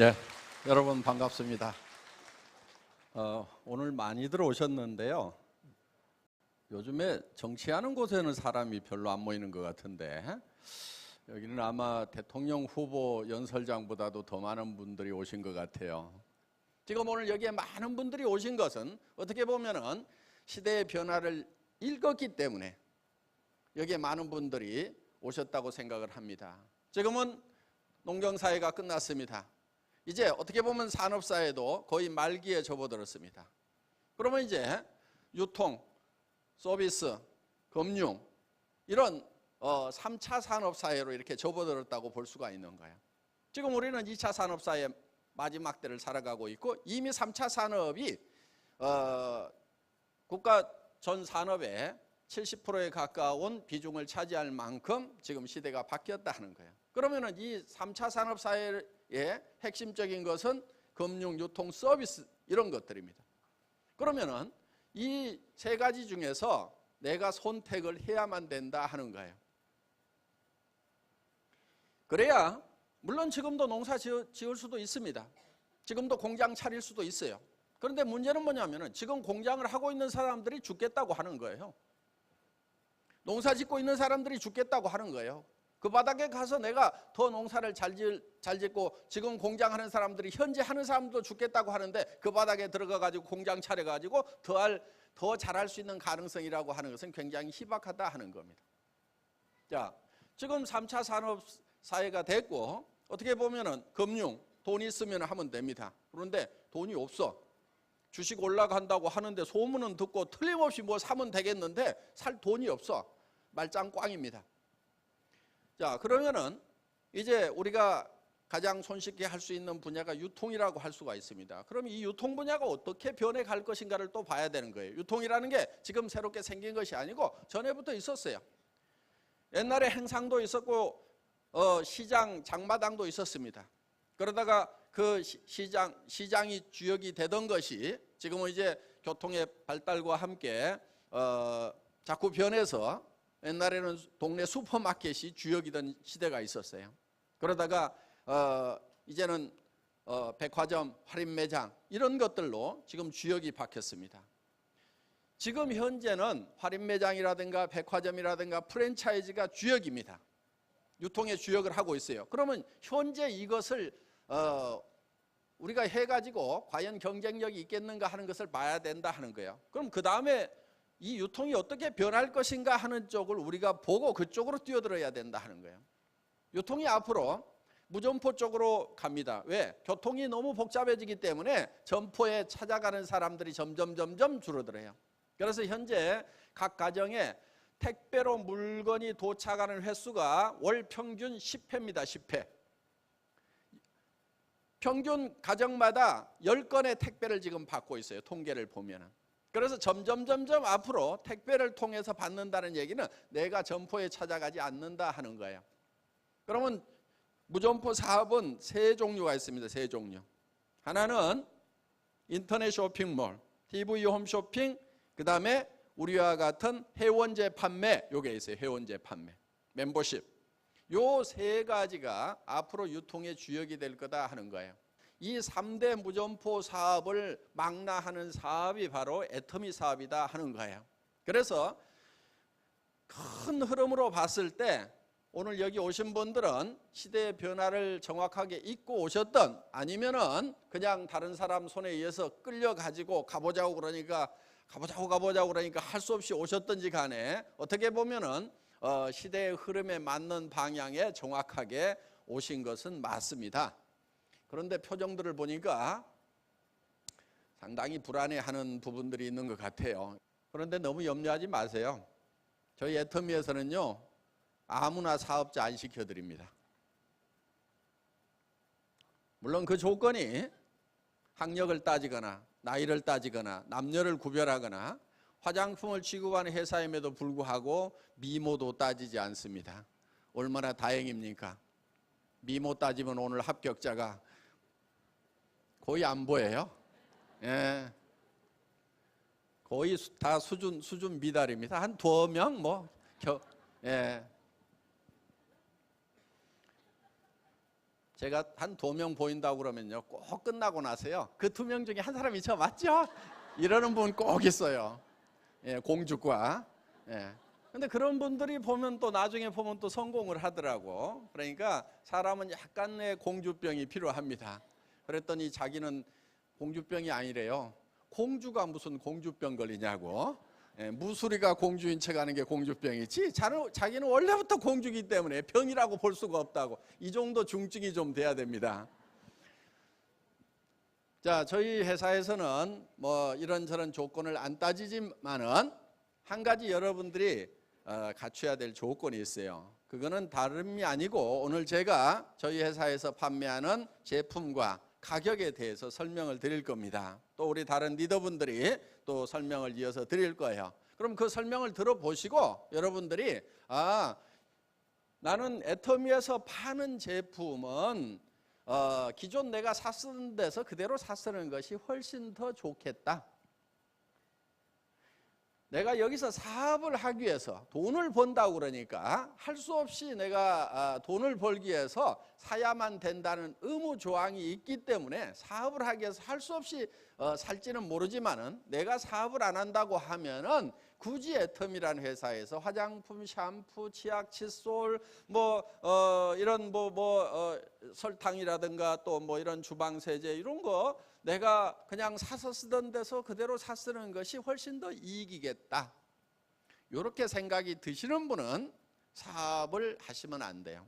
네, 여러분 반갑습니다. 오늘 많이들 오셨는데요. 요즘에 정치하는 곳에는 사람이 별로 안 모이는 것 같은데 여기는 아마 대통령 후보 연설장보다도 더 많은 분들이 오신 것 같아요. 지금 오늘 여기에 많은 분들이 오신 것은 어떻게 보면은 시대의 변화를 읽었기 때문에 여기에 많은 분들이 오셨다고 생각을 합니다. 지금은 농경사회가 끝났습니다. 이제 어떻게 보면 산업사회도 거의 말기에 접어들었습니다. 그러면 이제 유통, 서비스, 금융 이런 3차 산업사회로 이렇게 접어들었다고 볼 수가 있는 거예요. 지금 우리는 2차 산업사회의 마지막 때를 살아가고 있고 이미 3차 산업이 국가 전 산업의 70%에 가까운 비중을 차지할 만큼 지금 시대가 바뀌었다 하는 거예요. 그러면은 이 3차 산업사회의 핵심적인 것은 금융, 유통, 서비스 이런 것들입니다. 그러면은 이 세 가지 중에서 내가 선택을 해야만 된다 하는 거예요. 그래야 물론 지금도 농사 지을 수도 있습니다. 지금도 공장 차릴 수도 있어요. 그런데 문제는 뭐냐면은 지금 공장을 하고 있는 사람들이 죽겠다고 하는 거예요. 농사 짓고 있는 사람들이 죽겠다고 하는 거예요. 그 바닥에 가서 내가 더 농사를 잘 짓고 지금 공장하는 사람들이 현재 하는 사람도 죽겠다고 하는데 그 바닥에 들어가 가지고 공장 차려 가지고 더 잘할 수 있는 가능성이라고 하는 것은 굉장히 희박하다 하는 겁니다. 자, 지금 3차 산업 사회가 됐고 어떻게 보면은 금융 돈 있으면 하면 됩니다. 그런데 돈이 없어. 주식 올라간다고 하는데 소문은 듣고 틀림없이 뭐 사면 되겠는데 살 돈이 없어. 말짱 꽝입니다. 자, 그러면은 이제 우리가 가장 손쉽게 할 수 있는 분야가 유통이라고 할 수가 있습니다. 그럼 이 유통 분야가 어떻게 변해갈 것인가를 또 봐야 되는 거예요. 유통이라는 게 지금 새롭게 생긴 것이 아니고 전에부터 있었어요. 옛날에 행상도 있었고 시장, 장마당도 있었습니다. 그러다가 그 시장이 주역이 되던 것이 지금은 이제 교통의 발달과 함께 자꾸 변해서 옛날에는 동네 슈퍼마켓이 주역이던 시대가 있었어요. 그러다가 이제는 백화점, 할인매장 이런 것들로 지금 주역이 바뀌었습니다. 지금 현재는 할인매장이라든가 백화점이라든가 프랜차이즈가 주역입니다. 유통의 주역을 하고 있어요. 그러면 현재 이것을 우리가 해가지고 과연 경쟁력이 있겠는가 하는 것을 봐야 된다 하는 거예요. 그럼 그 다음에 이 유통이 어떻게 변할 것인가 하는 쪽을 우리가 보고 그쪽으로 뛰어들어야 된다 하는 거예요. 유통이 앞으로 무점포 쪽으로 갑니다. 왜? 교통이 너무 복잡해지기 때문에 점포에 찾아가는 사람들이 점점 줄어들어요. 그래서 현재 각 가정에 택배로 물건이 도착하는 횟수가 월 평균 10회입니다. 10회. 평균 가정마다 10건의 택배를 지금 받고 있어요. 통계를 보면은. 그래서 점점 앞으로 택배를 통해서 받는다는 얘기는 내가 점포에 찾아가지 않는다 하는 거예요. 그러면 무점포 사업은 세 종류가 있습니다. 세 종류. 하나는 인터넷 쇼핑몰, TV 홈쇼핑, 그 다음에 우리와 같은 회원제 판매, 요게 있어요. 회원제 판매, 멤버십. 요 세 가지가 앞으로 유통의 주역이 될 거다 하는 거예요. 이 3대 무점포 사업을 망라하는 사업이 바로 애터미 사업이다 하는 거예요. 그래서 큰 흐름으로 봤을 때 오늘 여기 오신 분들은 시대의 변화를 정확하게 읽고 오셨던 아니면은 그냥 다른 사람 손에 의해서 끌려가지고 가보자고 그러니까 할 수 없이 오셨던지 간에 어떻게 보면은 시대의 흐름에 맞는 방향에 정확하게 오신 것은 맞습니다. 그런데 표정들을 보니까 상당히 불안해하는 부분들이 있는 것 같아요. 그런데 너무 염려하지 마세요. 저희 애터미에서는요 아무나 사업자 안 시켜드립니다. 물론 그 조건이 학력을 따지거나 나이를 따지거나 남녀를 구별하거나 화장품을 취급하는 회사임에도 불구하고 미모도 따지지 않습니다. 얼마나 다행입니까? 미모 따지면 오늘 합격자가 거의 안 보여요. 예. 거의 다 수준 미달입니다. 한 2명 예. 제가 한 2명 보인다고 그러면요, 꼭 끝나고 나서요, 그 2명 중에 한 사람이 저 맞죠? 이러는 분 꼭 있어요. 예, 공주과. 예. 근데 그런 분들이 보면 또 나중에 보면 또 성공을 하더라고. 그러니까 사람은 약간의 공주병이 필요합니다. 그랬더니 자기는 공주병이 아니래요. 공주가 무슨 공주병 걸리냐고. 예, 무수리가 공주인 척 하는 게 공주병이지, 자기는 원래부터 공주이기 때문에 병이라고 볼 수가 없다고. 이 정도 중증이 좀 돼야 됩니다. 자, 저희 회사에서는 뭐 이런저런 조건을 안 따지지만은 한 가지 여러분들이 갖춰야 될 조건이 있어요. 그거는 다름이 아니고 오늘 제가 저희 회사에서 판매하는 제품과 가격에 대해서 설명을 드릴 겁니다. 또 우리 다른 리더분들이 또 설명을 이어서 드릴 거예요. 그럼 그 설명을 들어보시고 여러분들이 나는 애터미에서 파는 제품은 기존 내가 샀던 데서 그대로 샀쓰는 것이 훨씬 더 좋겠다. 내가 여기서 사업을 하기 위해서 돈을 번다고 그러니까 할 수 없이 내가 돈을 벌기 위해서 사야만 된다는 의무 조항이 있기 때문에 사업을 하기 위해서 할 수 없이 살지는 모르지만은 내가 사업을 안 한다고 하면은 굳이 애터미라는 회사에서 화장품, 샴푸, 치약, 칫솔, 이런 설탕이라든가 또 뭐 이런 주방 세제 이런 거 내가 그냥 사서 쓰던 데서 그대로 사 쓰는 것이 훨씬 더 이익이겠다. 이렇게 생각이 드시는 분은 사업을 하시면 안 돼요.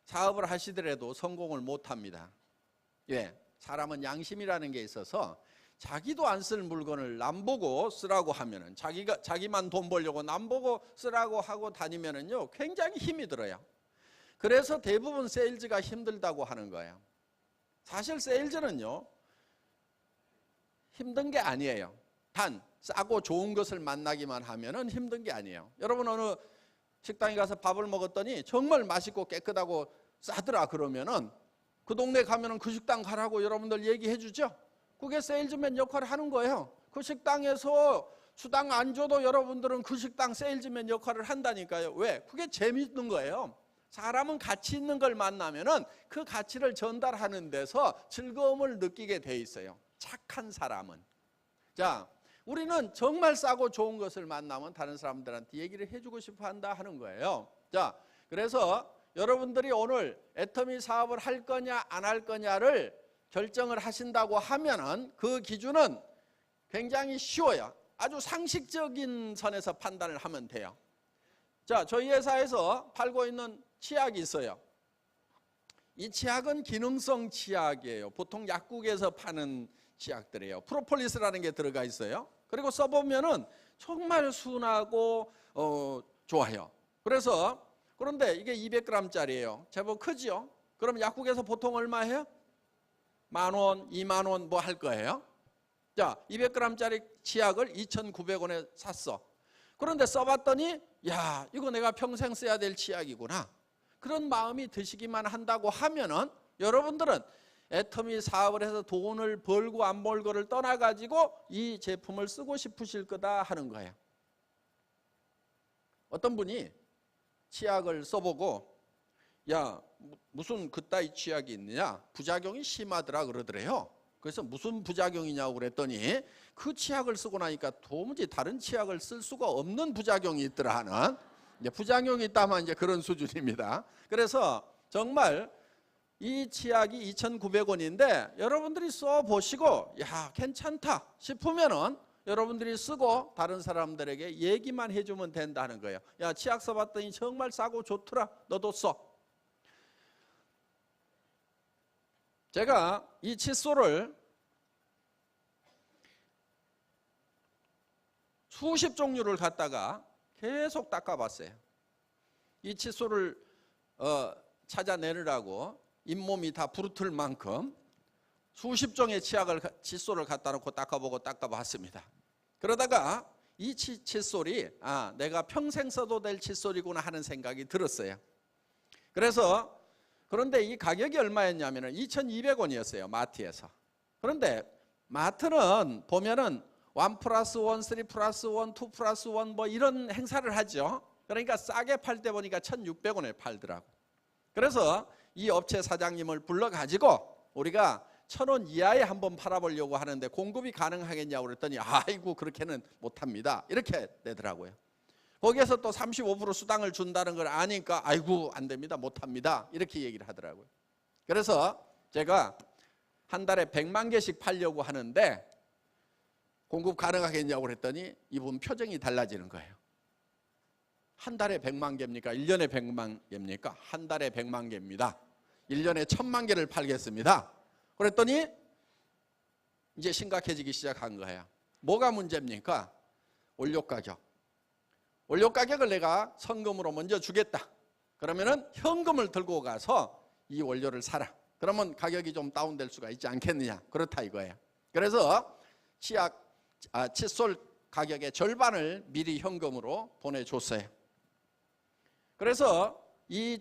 사업을 하시더라도 성공을 못 합니다. 예, 사람은 양심이라는 게 있어서 자기도 안 쓸 물건을 남 보고 쓰라고 하면은 자기만 돈 벌려고 남 보고 쓰라고 하고 다니면은요, 굉장히 힘이 들어요. 그래서 대부분 세일즈가 힘들다고 하는 거예요. 사실 세일즈는요, 힘든 게 아니에요. 단 싸고 좋은 것을 만나기만 하면은 힘든 게 아니에요. 여러분 어느 식당에 가서 밥을 먹었더니 정말 맛있고 깨끗하고 싸더라 그러면은 그 동네 가면은 그 식당 가라고 여러분들 얘기해 주죠. 그게 세일즈맨 역할을 하는 거예요. 그 식당에서 수당 안 줘도 여러분들은 그 식당 세일즈맨 역할을 한다니까요. 왜? 그게 재밌는 거예요. 사람은 가치 있는 걸 만나면은 그 가치를 전달하는 데서 즐거움을 느끼게 돼 있어요. 착한 사람은. 자, 우리는 정말 싸고 좋은 것을 만나면 다른 사람들한테 얘기를 해주고 싶어 한다 하는 거예요. 자, 그래서 여러분들이 오늘 애터미 사업을 할 거냐 안 할 거냐를 결정을 하신다고 하면은 그 기준은 굉장히 쉬워요. 아주 상식적인 선에서 판단을 하면 돼요. 자, 저희 회사에서 팔고 있는 치약이 있어요. 이 치약은 기능성 치약이에요. 보통 약국에서 파는 치약들이에요. 프로폴리스라는 게 들어가 있어요. 그리고 써보면은 정말 순하고 좋아요. 그런데 이게 200g짜리예요. 제법 크죠? 그럼 약국에서 보통 얼마 해요? 10,000원, 20,000원 뭐 할 거예요? 자, 200g짜리 치약을 2,900원에 샀어. 그런데 써봤더니 야, 이거 내가 평생 써야 될 치약이구나. 그런 마음이 드시기만 한다고 하면은 여러분들은 애터미 사업을 해서 돈을 벌고 안 벌고를 떠나가지고 이 제품을 쓰고 싶으실 거다 하는 거예요. 어떤 분이 치약을 써보고 야, 무슨 그따위 치약이 있느냐, 부작용이 심하더라 그러더래요. 그래서 무슨 부작용이냐고 그랬더니 그 치약을 쓰고 나니까 도무지 다른 치약을 쓸 수가 없는 부작용이 있더라 하는, 이제 부작용이 있다면 이제 그런 수준입니다. 그래서 정말 이 치약이 2,900원인데 여러분들이 써보시고 야, 괜찮다 싶으면은 여러분들이 쓰고 다른 사람들에게 얘기만 해주면 된다는 거예요. 야, 치약 써봤더니 정말 싸고 좋더라, 너도 써. 제가 이 칫솔을 수십 종류를 갖다가 계속 닦아봤어요. 이 칫솔을 찾아내느라고 잇몸이 다 부르틀 만큼 수십 종의 칫솔을 갖다 놓고 닦아보고 닦아봤습니다. 그러다가 이 칫솔이 내가 평생 써도 될 칫솔이구나 하는 생각이 들었어요. 그런데 이 가격이 얼마였냐면 2,200원이었어요. 마트에서. 그런데 마트는 보면은 1+1, 3+1, 2+1 뭐 이런 행사를 하죠. 그러니까 싸게 팔 때 보니까 1,600원에 팔더라고. 그래서 이 업체 사장님을 불러가지고 우리가 1,000원 이하에 한번 팔아보려고 하는데 공급이 가능하겠냐고 그랬더니 아이고 그렇게는 못합니다 이렇게 내더라고요. 거기에서 또 35% 수당을 준다는 걸 아니까 아이고 안 됩니다 못합니다 이렇게 얘기를 하더라고요. 그래서 제가 한 달에 100만 개씩 팔려고 하는데 공급 가능하겠냐고 그랬더니 이분 표정이 달라지는 거예요. 한 달에 100만 개입니까? 1년에 100만 개입니까? 한 달에 100만 개입니다. 1년에 1000만 개를 팔겠습니다. 그랬더니 이제 심각해지기 시작한 거예요. 뭐가 문제입니까? 원료 가격. 원료 가격을 내가 성금으로 먼저 주겠다. 그러면은 현금을 들고 가서 이 원료를 사라. 그러면 가격이 좀 다운될 수가 있지 않겠느냐. 그렇다 이거예요. 그래서 칫솔 가격의 절반을 미리 현금으로 보내줬어요. 그래서 이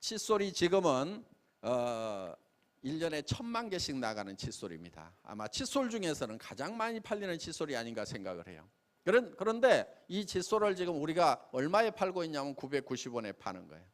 칫솔이 지금은 1년에 1000만 개씩 나가는 칫솔입니다. 아마 칫솔 중에서는 가장 많이 팔리는 칫솔이 아닌가 생각을 해요. 그런데 이 칫솔을 지금 우리가 얼마에 팔고 있냐면 990원에 파는 거예요.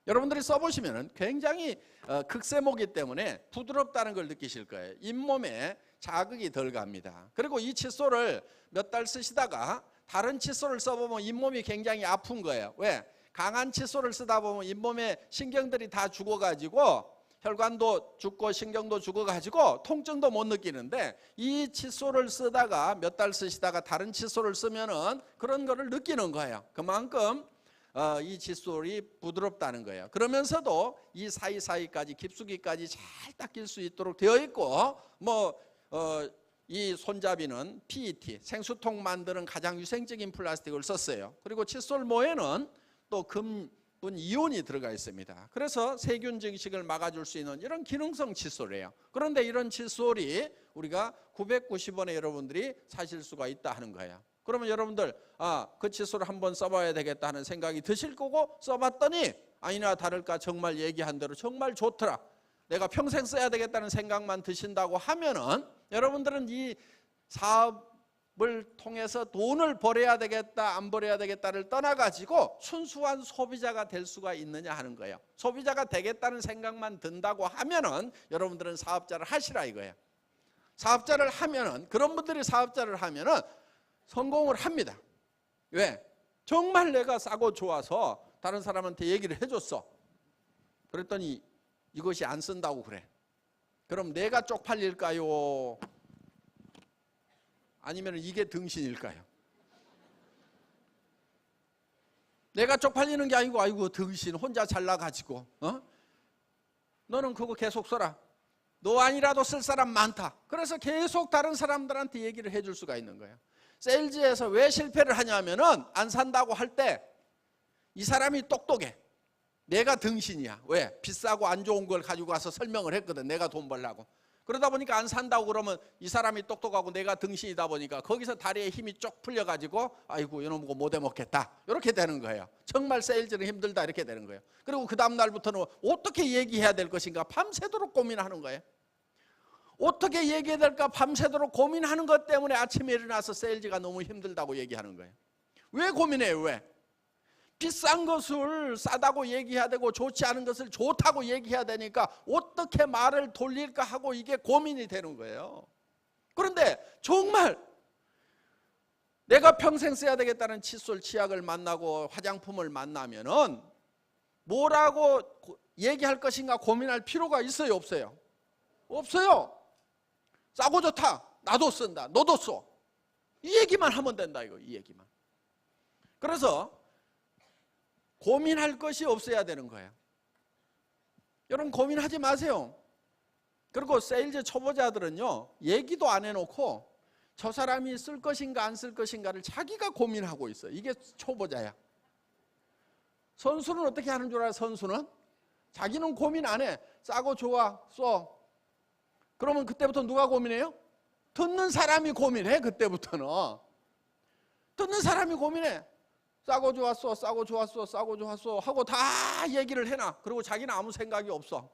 여러분들이 써보시면 굉장히 극세모기 때문에 부드럽다는 걸 느끼실 거예요. 잇몸에 자극이 덜 갑니다. 그리고 이 칫솔을 몇 달 쓰시다가 다른 칫솔을 써보면 잇몸이 굉장히 아픈 거예요. 왜? 강한 칫솔을 쓰다 보면 잇몸에 신경들이 다 죽어가지고 혈관도 죽고 신경도 죽어가지고 통증도 못 느끼는데 이 칫솔을 쓰다가 몇 달 쓰시다가 다른 칫솔을 쓰면은 그런 거를 느끼는 거예요. 그만큼 이 칫솔이 부드럽다는 거예요. 그러면서도 이 사이사이까지 깊숙이까지 잘 닦일 수 있도록 되어 있고 이 손잡이는 PET 생수통 만드는 가장 위생적인 플라스틱을 썼어요. 그리고 칫솔 모에는 또 금분 이온이 들어가 있습니다. 그래서 세균 증식을 막아줄 수 있는 이런 기능성 칫솔이에요. 그런데 이런 칫솔이 우리가 990원에 여러분들이 사실 수가 있다 하는 거예요. 그러면 여러분들 그 칫솔을 한번 써봐야 되겠다 하는 생각이 드실 거고 써봤더니 아니나 다를까 정말 얘기한 대로 정말 좋더라. 내가 평생 써야 되겠다는 생각만 드신다고 하면은 여러분들은 이 사업을 통해서 돈을 벌어야 되겠다 안 벌어야 되겠다를 떠나가지고 순수한 소비자가 될 수가 있느냐 하는 거예요. 소비자가 되겠다는 생각만 든다고 하면은 여러분들은 사업자를 하시라 이거예요. 사업자를 하면은 그런 분들이 사업자를 하면은 성공을 합니다. 왜? 정말 내가 싸고 좋아서 다른 사람한테 얘기를 해줬어. 그랬더니 이것이 안 쓴다고 그래. 그럼 내가 쪽팔릴까요? 아니면 이게 등신일까요? 내가 쪽팔리는 게 아니고 아이고 등신 혼자 잘나가지고 너는 그거 계속 써라. 너 아니라도 쓸 사람 많다. 그래서 계속 다른 사람들한테 얘기를 해줄 수가 있는 거예요. 세일즈에서 왜 실패를 하냐면은 안 산다고 할 때 이 사람이 똑똑해. 내가 등신이야. 왜? 비싸고 안 좋은 걸 가지고 와서 설명을 했거든. 내가 돈 벌라고. 그러다 보니까 안 산다고 그러면 이 사람이 똑똑하고 내가 등신이다 보니까 거기서 다리에 힘이 쭉 풀려가지고 아이고 이놈 거 못 해먹겠다. 이렇게 되는 거예요. 정말 세일즈는 힘들다 이렇게 되는 거예요. 그리고 그 다음 날부터는 어떻게 얘기해야 될 것인가 밤새도록 고민하는 거예요. 어떻게 얘기해야 될까 밤새도록 고민하는 것 때문에 아침에 일어나서 세일즈가 너무 힘들다고 얘기하는 거예요. 왜 고민해요? 왜? 비싼 것을 싸다고 얘기해야 되고 좋지 않은 것을 좋다고 얘기해야 되니까 어떻게 말을 돌릴까 하고 이게 고민이 되는 거예요. 그런데 정말 내가 평생 써야 되겠다는 칫솔 치약을 만나고 화장품을 만나면은 뭐라고 얘기할 것인가 고민할 필요가 있어요, 없어요? 없어요. 싸고 좋다. 나도 쓴다. 너도 써. 이 얘기만 하면 된다 이거. 이 얘기만. 그래서 고민할 것이 없어야 되는 거예요. 여러분 고민하지 마세요. 그리고 세일즈 초보자들은요 얘기도 안 해놓고 저 사람이 쓸 것인가 안 쓸 것인가를 자기가 고민하고 있어요. 이게 초보자야. 선수는 어떻게 하는 줄 알아요? 선수는 자기는 고민 안 해. 싸고 좋아 써. 그러면 그때부터 누가 고민해요? 듣는 사람이 고민해. 그때부터는 듣는 사람이 고민해. 싸고 좋았어, 싸고 좋았어, 싸고 좋았어 하고 다 얘기를 해놔. 그리고 자기는 아무 생각이 없어.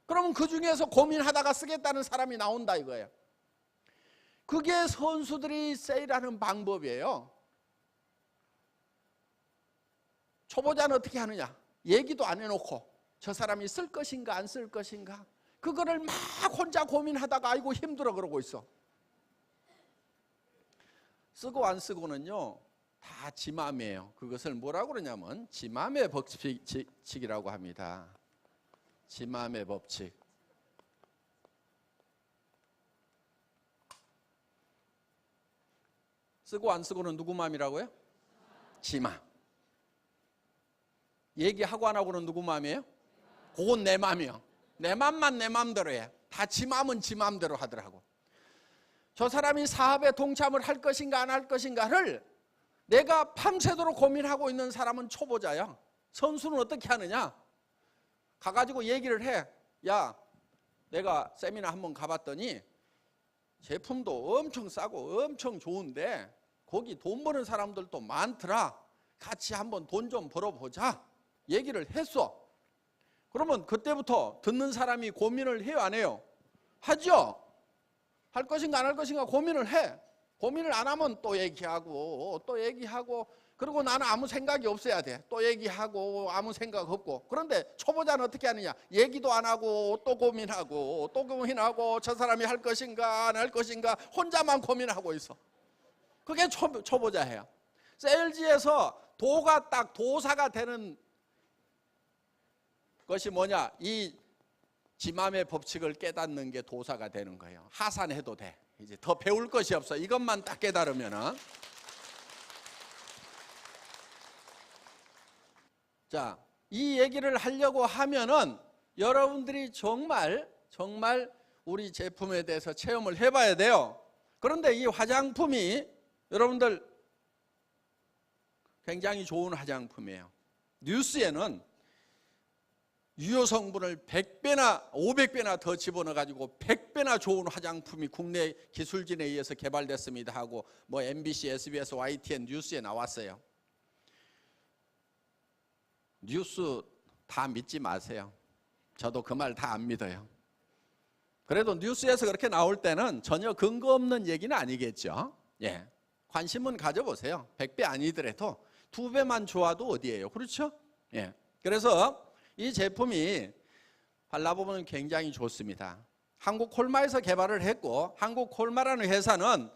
그러면 그 중에서 고민하다가 쓰겠다는 사람이 나온다 이거예요. 그게 선수들이 세일하는 방법이에요. 초보자는 어떻게 하느냐? 얘기도 안 해놓고 저 사람이 쓸 것인가 안 쓸 것인가, 그거를 막 혼자 고민하다가 아이고 힘들어 그러고 있어. 쓰고 안 쓰고는요 다 지 맘이에요. 그것을 뭐라고 그러냐면 지 맘의 법칙이라고 합니다. 지 맘의 법칙. 쓰고 안 쓰고는 누구 맘이라고요? 지 맘. 얘기하고 안 하고는 누구 맘이에요? 그건 내 맘이요. 내 맘만 내 맘대로 해. 다 지 맘은 지 맘대로 하더라고. 저 사람이 사업에 동참을 할 것인가 안 할 것인가를 내가 밤새도록 고민하고 있는 사람은 초보자야. 선수는 어떻게 하느냐? 가가지고 얘기를 해. 야, 내가 세미나 한번 가봤더니 제품도 엄청 싸고 엄청 좋은데 거기 돈 버는 사람들도 많더라. 같이 한번 돈 좀 벌어보자. 얘기를 했어. 그러면 그때부터 듣는 사람이 고민을 해요, 안 해요? 하죠. 할 것인가 안 할 것인가 고민을 해. 고민을 안 하면 또 얘기하고 또 얘기하고, 그리고 나는 아무 생각이 없어야 돼. 또 얘기하고 아무 생각 없고. 그런데 초보자는 어떻게 하느냐? 얘기도 안 하고 또 고민하고 또 고민하고 저 사람이 할 것인가 안 할 것인가 혼자만 고민하고 있어. 그게 초보자예요. 세일즈에서 도가 딱 도사가 되는 것이 뭐냐? 이 지맘의 법칙을 깨닫는 게 도사가 되는 거예요. 하산해도 돼. 이제 더 배울 것이 없어. 이것만 딱 깨달으면은. 자, 이 얘기를 하려고 하면은 여러분들이 정말 우리 제품에 대해서 체험을 해봐야 돼요. 그런데 이 화장품이 여러분들 굉장히 좋은 화장품이에요. 뉴스에는 유효 성분을 100배나 500배나 더 집어넣어가지고 100배나 좋은 화장품이 국내 기술진에 의해서 개발됐습니다 하고 뭐 MBC, SBS, YTN 뉴스에 나왔어요. 뉴스 다 믿지 마세요. 저도 그 말 다 안 믿어요. 그래도 뉴스에서 그렇게 나올 때는 전혀 근거 없는 얘기는 아니겠죠. 예, 관심은 가져보세요. 100배 아니더라도 2배만 좋아도 어디예요? 그렇죠? 예, 그래서 이 제품이 발라보면 굉장히 좋습니다. 한국 콜마에서 개발을 했고, 한국 콜마라는 회사는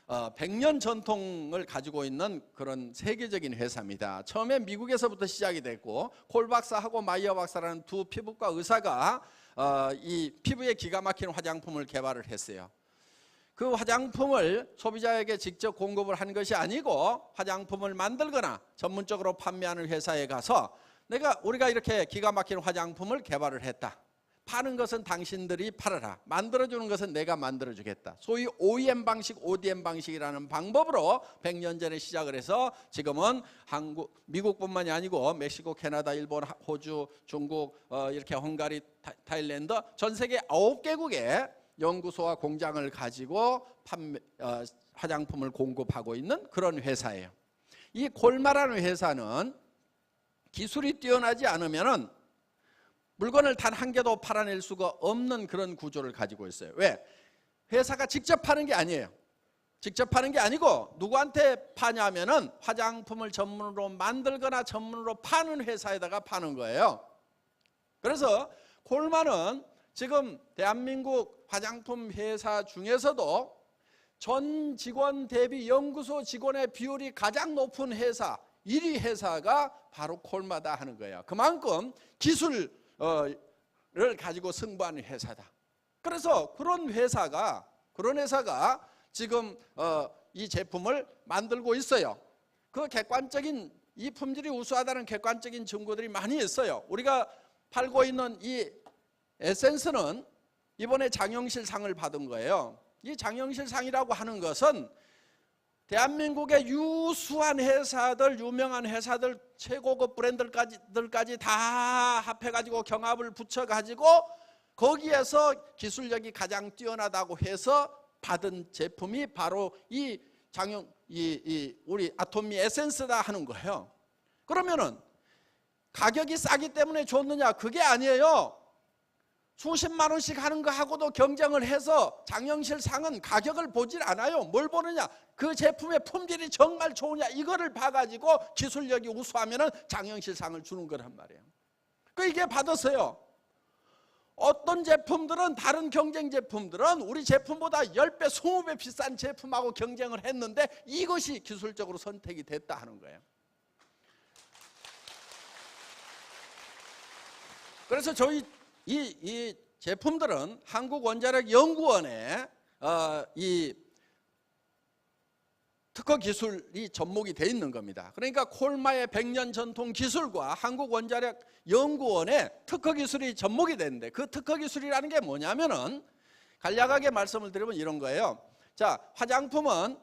100년 전통을 가지고 있는 그런 세계적인 회사입니다. 처음에 미국에서부터 시작이 됐고, 콜 박사하고 마이어 박사라는 두 피부과 의사가 이 피부에 기가 막힌 화장품을 개발을 했어요. 그 화장품을 소비자에게 직접 공급을 한 것이 아니고 화장품을 만들거나 전문적으로 판매하는 회사에 가서 우리가 이렇게 기가 막힌 화장품을 개발을 했다. 파는 것은 당신들이 팔아라. 만들어주는 것은 내가 만들어주겠다. 소위 OEM 방식, ODM 방식이라는 방법으로 100년 전에 시작을 해서 지금은 미국뿐만이 아니고 멕시코, 캐나다, 일본, 호주, 중국, 이렇게 헝가리, 타일랜드 전 세계 9개국의 연구소와 공장을 가지고 화장품을 공급하고 있는 그런 회사예요. 이 콜마라는 회사는 기술이 뛰어나지 않으면은 물건을 단 한 개도 팔아낼 수가 없는 그런 구조를 가지고 있어요. 왜? 회사가 직접 파는 게 아니에요. 직접 파는 게 아니고 누구한테 파냐면은 화장품을 전문으로 만들거나 전문으로 파는 회사에다가 파는 거예요. 그래서 콜마는 지금 대한민국 화장품 회사 중에서도 전 직원 대비 연구소 직원의 비율이 가장 높은 회사 1위 회사가 바로 콜마다 하는 거예요. 그만큼 기술을 가지고 승부하는 회사다. 그래서 그런 회사가 지금 이 제품을 만들고 있어요. 그 객관적인 이 품질이 우수하다는 객관적인 증거들이 많이 있어요. 우리가 팔고 있는 이 에센스는 이번에 장영실 상을 받은 거예요. 이 장영실 상이라고 하는 것은 대한민국의 유수한 회사들, 유명한 회사들, 최고급 브랜드들까지 다 합해가지고 경합을 붙여가지고 거기에서 기술력이 가장 뛰어나다고 해서 받은 제품이 바로 우리 아토미 에센스다 하는 거예요. 그러면은 가격이 싸기 때문에 줬느냐? 그게 아니에요. 수십만 원씩 하는 거 하고도 경쟁을 해서 장영실 상은 가격을 보질 않아요. 뭘 보느냐? 그 제품의 품질이 정말 좋으냐 이거를 봐가지고 기술력이 우수하면은 장영실 상을 주는 거란 말이에요. 이게 받았어요. 어떤 제품들은 다른 경쟁 제품들은 우리 제품보다 10배, 20배 비싼 제품하고 경쟁을 했는데 이것이 기술적으로 선택이 됐다 하는 거예요. 그래서 저희 이 제품들은 한국원자력연구원에 이 특허 기술이 접목이 돼 있는 겁니다. 그러니까 콜마의 100년 전통 기술과 한국원자력연구원의 특허 기술이 접목이 되는데 그 특허 기술이라는 게 뭐냐면은 간략하게 말씀을 드리면 이런 거예요. 자, 화장품은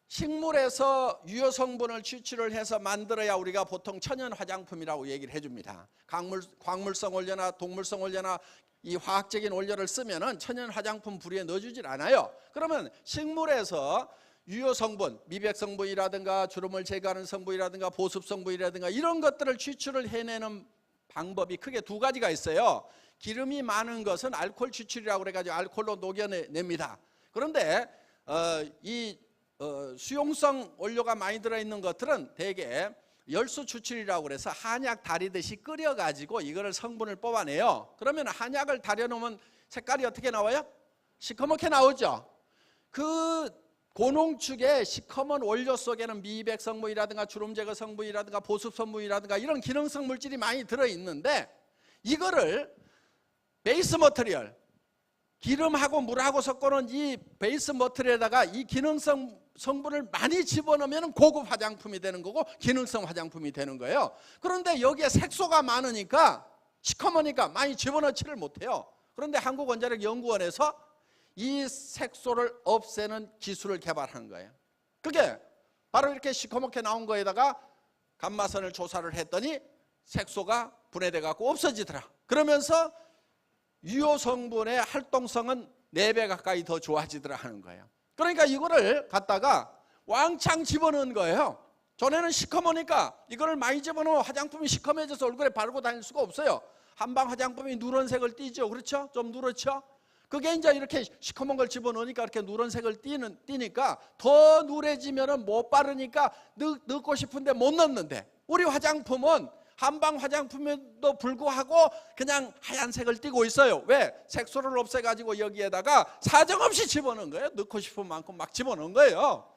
식물에서 유효 성분을 추출을 해서 만들어야 우리가 보통 천연 화장품이라고 얘기를 해줍니다. 광물성 원료나 동물성 원료나 이 화학적인 원료를 쓰면은 천연 화장품 부류에 넣어주질 않아요. 그러면 식물에서 유효 성분, 미백 성분이라든가 주름을 제거하는 성분이라든가 보습 성분이라든가 이런 것들을 추출을 해내는 방법이 크게 두 가지가 있어요. 기름이 많은 것은 알코올 추출이라고 그래가지고 알코올로 녹여냅니다. 그런데 수용성 원료가 많이 들어있는 것들은 대개 열수 추출이라고 그래서 한약 다리듯이 끓여가지고 이거를 성분을 뽑아내요. 그러면 한약을 다려놓으면 색깔이 어떻게 나와요? 시커멓게 나오죠. 그 고농축의 시커먼 원료 속에는 미백 성분이라든가 주름 제거 성분이라든가 보습 성분이라든가 이런 기능성 물질이 많이 들어있는데 이거를 베이스 머티리얼, 기름하고 물하고 섞어놓은 이 베이스 머티리얼에다가 이 기능성 성분을 많이 집어넣으면 고급 화장품이 되는 거고 기능성 화장품이 되는 거예요. 그런데 여기에 색소가 많으니까 시커머니까 많이 집어넣지를 못해요. 그런데 한국원자력연구원에서 이 색소를 없애는 기술을 개발한 거예요. 그게 바로 이렇게 시커멓게 나온 거에다가 감마선을 조사를 했더니 색소가 분해돼 갖고 없어지더라. 그러면서 유효 성분의 활동성은 4배 가까이 더 좋아지더라 하는 거예요. 그러니까 이거를 갖다가 왕창 집어넣은 거예요. 전에는 시커머니까 이거를 많이 집어넣으면 화장품이 시커매져서 얼굴에 바르고 다닐 수가 없어요. 한방 화장품이 누런색을 띠죠. 그렇죠? 좀 누렇죠? 그게 이제 이렇게 시커먼 걸 집어넣으니까 이렇게 누런색을 띠니까 더 누래지면은 못 바르니까 넣고 싶은데 못 넣는데 우리 화장품은 한방 화장품에도 불구하고 그냥 하얀색을 띠고 있어요. 왜? 색소를 없애가지고 여기에다가 사정없이 집어넣은 거예요. 넣고 싶은 만큼 막 집어넣은 거예요.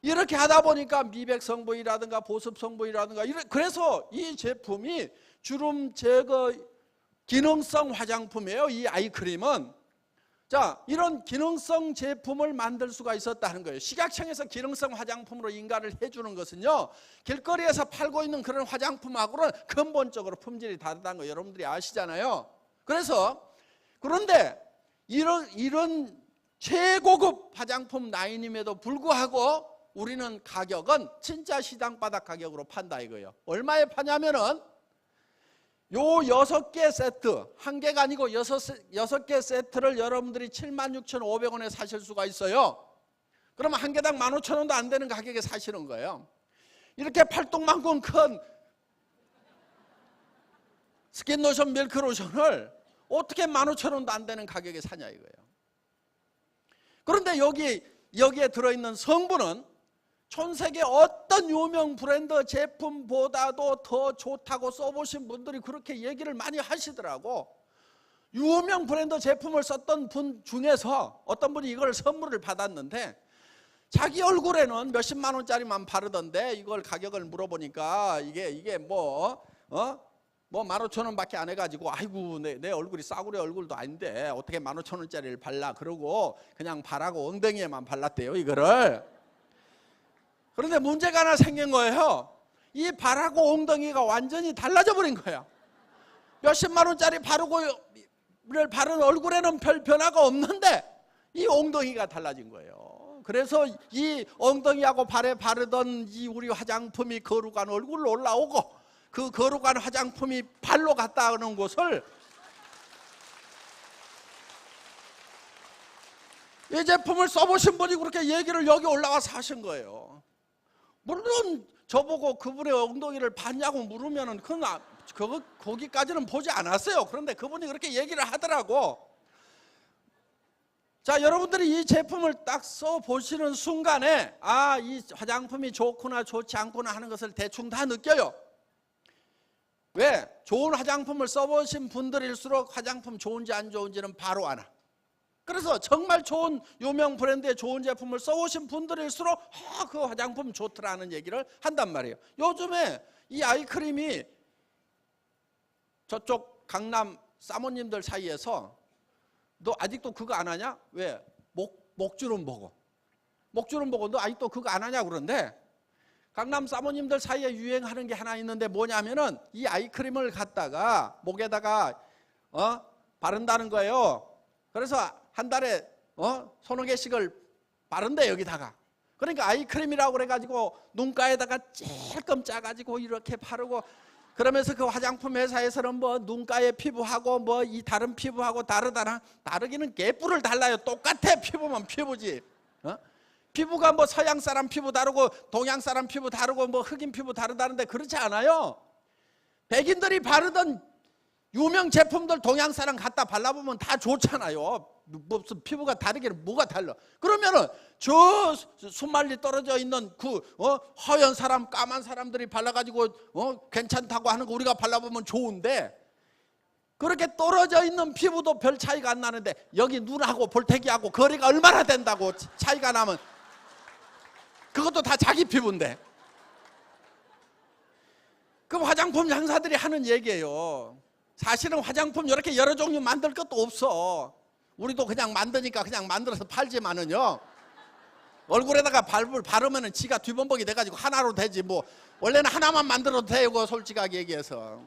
이렇게 하다 보니까 미백 성분이라든가 보습 성분이라든가 그래서 이 제품이 주름 제거 기능성 화장품이에요. 이 아이크림은. 자, 이런 기능성 제품을 만들 수가 있었다는 거예요. 식약청에서 기능성 화장품으로 인가를 해주는 것은요, 길거리에서 팔고 있는 그런 화장품하고는 근본적으로 품질이 다르다는 거 여러분들이 아시잖아요. 그런데 이런 최고급 화장품 라인임에도 불구하고 우리는 가격은 진짜 시장 바닥 가격으로 판다 이거예요. 얼마에 파냐면은 요 6개 세트, 한 개가 아니고 6개 세트를 여러분들이 76,500원에 사실 수가 있어요. 그러면 한 개당 15,000원도 안 되는 가격에 사시는 거예요. 이렇게 팔뚝만큼 큰 스킨로션, 밀크로션을 어떻게 15,000원도 안 되는 가격에 사냐 이거예요. 그런데 여기에 들어있는 성분은 전 세계 어떤 유명 브랜드 제품보다도 더 좋다고 써보신 분들이 그렇게 얘기를 많이 하시더라고. 유명 브랜드 제품을 썼던 분 중에서 어떤 분이 이걸 선물을 받았는데 자기 얼굴에는 몇십만 원짜리만 바르던데 이걸 가격을 물어보니까 이게 뭐 15,000원밖에 안 해가지고 아이고 내 얼굴이 싸구려 얼굴도 아닌데 어떻게 15,000원짜리를 발라 그러고 그냥 발하고 엉덩이에만 발랐대요 이거를. 그런데 문제가 하나 생긴 거예요. 이 발하고 엉덩이가 완전히 달라져 버린 거예요. 몇십만 원짜리 바른 얼굴에는 별 변화가 없는데 이 엉덩이가 달라진 거예요. 그래서 이 엉덩이하고 발에 바르던 이 우리 화장품이 거룩한 얼굴로 올라오고 그 거룩한 화장품이 발로 갔다 오는 곳을 이 제품을 써보신 분이 그렇게 얘기를 여기 올라와서 하신 거예요. 물론 저보고 그분의 엉덩이를 봤냐고 물으면은 거기까지는 보지 않았어요. 그런데 그분이 그렇게 얘기를 하더라고. 자, 여러분들이 이 제품을 딱 써보시는 순간에 이 화장품이 좋구나 좋지 않구나 하는 것을 대충 다 느껴요. 왜? 좋은 화장품을 써보신 분들일수록 화장품 좋은지 안 좋은지는 바로 알아. 그래서 정말 좋은 유명 브랜드의 좋은 제품을 써오신 분들일수록 그 화장품 좋더라는 얘기를 한단 말이에요. 요즘에 이 아이크림이 저쪽 강남 사모님들 사이에서 너 아직도 그거 안 하냐? 왜? 목주름 보고. 목주름 보고 너 아직도 그거 안 하냐 그런데 강남 사모님들 사이에 유행하는 게 하나 있는데 뭐냐면은 이 아이크림을 갖다가 목에다가 바른다는 거예요. 그래서 한 달에 서너 개씩을 바른대 여기다가. 그러니까 아이크림이라고 그래가지고 눈가에다가 찔끔 짜가지고 이렇게 바르고 그러면서 그 화장품 회사에서는 뭐 눈가의 피부하고 뭐 이 다른 피부하고 다르기는 개뿔을 달라요. 똑같아. 피부면 피부지. 피부가 뭐 서양 사람 피부 다르고 동양 사람 피부 다르고 뭐 흑인 피부 다르다는데 그렇지 않아요. 백인들이 바르던 유명 제품들 동양 사람 갖다 발라보면 다 좋잖아요. 무슨 피부가 다르기는 뭐가 달라. 그러면은 저 수말리 떨어져 있는 그 허연 사람 까만 사람들이 발라가지고 괜찮다고 하는 거 우리가 발라보면 좋은데 그렇게 떨어져 있는 피부도 별 차이가 안 나는데 여기 눈하고 볼태기하고 거리가 얼마나 된다고 차이가 나면 그것도 다 자기 피부인데. 그 화장품 장사들이 하는 얘기예요. 사실은 화장품 이렇게 여러 종류 만들 것도 없어. 우리도 그냥 만드니까 그냥 만들어서 팔지만은요. 얼굴에다가 바르면은 지가 뒤범벅이 돼가지고 하나로 되지 뭐. 원래는 하나만 만들어도 되고 솔직하게 얘기해서.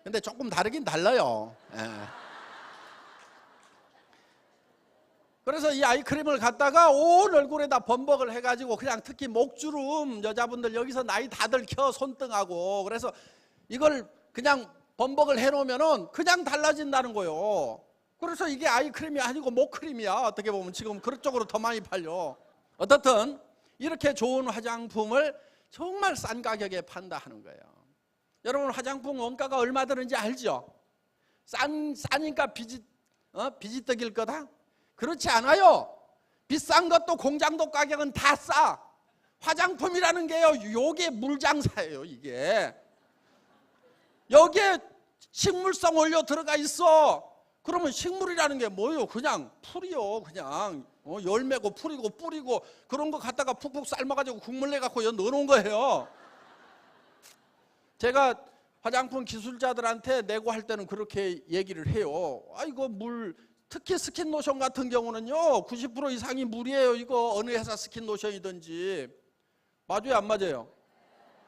근데 조금 다르긴 달라요. 예. 그래서 이 아이크림을 갖다가 온 얼굴에다 범벅을 해가지고 그냥 특히 목주름 여자분들 여기서 나이 다들 켜 손등하고 그래서 이걸 그냥 범벅을 해놓으면은 그냥 달라진다는 거예요. 그래서 이게 아이크림이 아니고 목크림이야. 어떻게 보면 지금 그쪽으로 더 많이 팔려. 어떻든 이렇게 좋은 화장품을 정말 싼 가격에 판다 하는 거예요. 여러분 화장품 원가가 얼마 드는지 알죠? 싸니까 비지떡일 거다? 그렇지 않아요. 비싼 것도 공장도 가격은 다 싸. 화장품이라는 게요. 요게 물장사예요. 이게. 여기에 식물성 원료 들어가 있어. 그러면 식물이라는 게 뭐예요? 그냥 풀이요. 그냥 열매고 풀이고 뿌리고 그런 거 갖다가 푹푹 삶아가지고 국물 내갖고 넣어놓은 거예요. 제가 화장품 기술자들한테 내고 할 때는 그렇게 얘기를 해요. 이거 물 특히 스킨로션 같은 경우는요 90% 이상이 물이에요. 이거 어느 회사 스킨로션이든지. 맞아요 안 맞아요?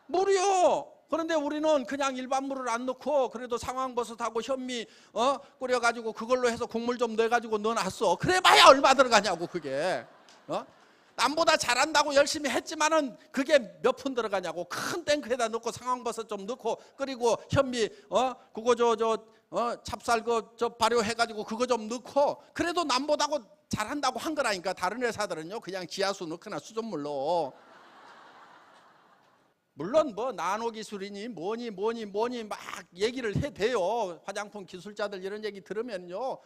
물이요. 그런데 우리는 그냥 일반 물을 안 넣고 그래도 상황버섯하고 현미 끓여가지고 그걸로 해서 국물 좀 넣어가지고 넣어놨어. 그래봐야 얼마 들어가냐고 그게. 남보다 잘한다고 열심히 했지만은 그게 몇 푼 들어가냐고. 큰 탱크에다 넣고 상황버섯 좀 넣고 끓이고 현미 그거 찹쌀 저 발효해가지고 그거 좀 넣고 그래도 남보다고 잘한다고 한 거라니까. 다른 회사들은요 그냥 지하수 넣거나 수돗물로. 물론 뭐 나노 기술이니 뭐니 막 얘기를 해대요. 화장품 기술자들 이런 얘기 들으면요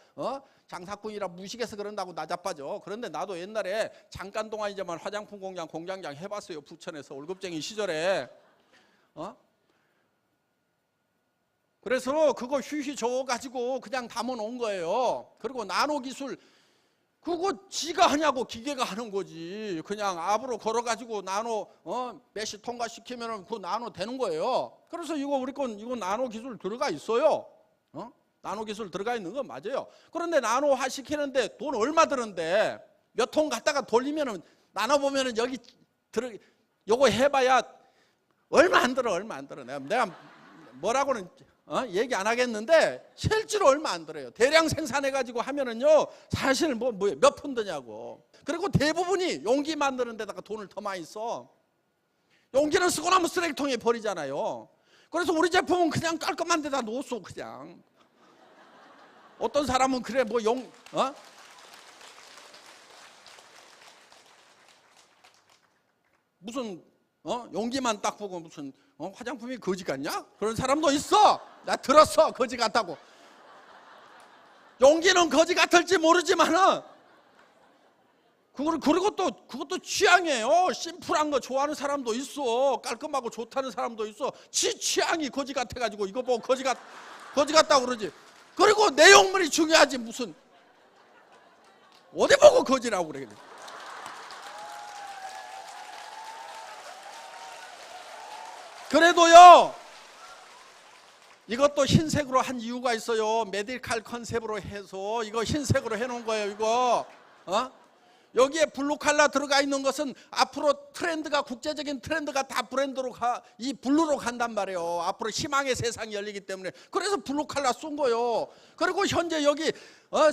장사꾼이라 무식해서 그런다고 나자빠져. 그런데 나도 옛날에 잠깐 동안이지만 화장품 공장장 해봤어요. 부천에서 월급쟁이 시절에. 그래서 그거 휘휘 줘가지고 그냥 담아놓은 거예요. 그리고 나노 기술 그거 지가 하냐고. 기계가 하는 거지. 그냥 압으로 걸어가지고 나노 몇시 통과시키면 그 나노 되는 거예요. 그래서 이거 우리 건 이거 나노 기술 들어가 있어요. 나노 기술 들어가 있는 건 맞아요. 그런데 나노화 시키는데 돈 얼마 드는데 몇 통 갖다가 돌리면은 나눠보면은 여기 요거 해봐야 얼마 안 들어. 내가 뭐라고는 얘기 안 하겠는데 실제로 얼마 안 들어요. 대량 생산해가지고 하면은요 사실 뭐 몇 푼 드냐고. 그리고 대부분이 용기 만드는 데다가 돈을 더 많이 써. 용기는 쓰고 나면 쓰레기통에 버리잖아요. 그래서 우리 제품은 그냥 깔끔한 데다 놓았어. 그냥 어떤 사람은 그래 뭐 무슨 용기만 딱 보고 무슨 화장품이 거지 같냐? 그런 사람도 있어. 나 들었어. 거지 같다고. 용기는 거지 같을지 모르지만은 그리고 또 그것도 취향이에요. 심플한 거 좋아하는 사람도 있어. 깔끔하고 좋다는 사람도 있어. 취향이 거지 같아가지고 이거 보고 거지 같다고 그러지. 그리고 내용물이 중요하지 무슨 어디 보고 거지라고 그래. 그래도요, 이것도 흰색으로 한 이유가 있어요. 메디칼 컨셉으로 해서 이거 흰색으로 해놓은 거예요. 이거 여기에 블루 칼라 들어가 있는 것은 앞으로 트렌드가, 국제적인 트렌드가 다 브랜드로 이 블루로 간단 말이에요. 앞으로 희망의 세상이 열리기 때문에. 그래서 블루 칼라 쓴 거예요. 그리고 현재 여기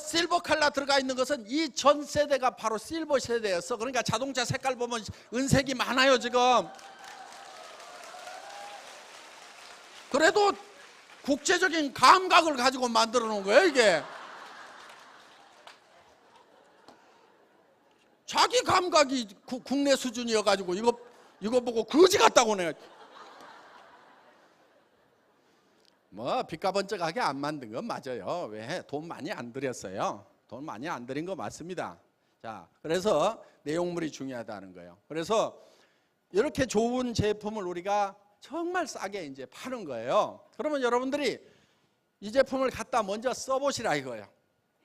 실버 칼라 들어가 있는 것은 이 전 세대가 바로 실버 세대였어. 그러니까 자동차 색깔 보면 은색이 많아요 지금. 그래도 국제적인 감각을 가지고 만들어 놓은 거예요 이게. 자기 감각이 국내 수준이어가지고 이거 보고 거지 같다고 내가. 뭐 빚가번쩍하게 안 만든 건 맞아요. 왜? 돈 많이 안 들였어요. 돈 많이 안 들인 거 맞습니다. 자, 그래서 내용물이 중요하다는 거예요. 그래서 이렇게 좋은 제품을 우리가 정말 싸게 이제 파는 거예요. 그러면 여러분들이 이 제품을 갖다 먼저 써보시라 이거예요.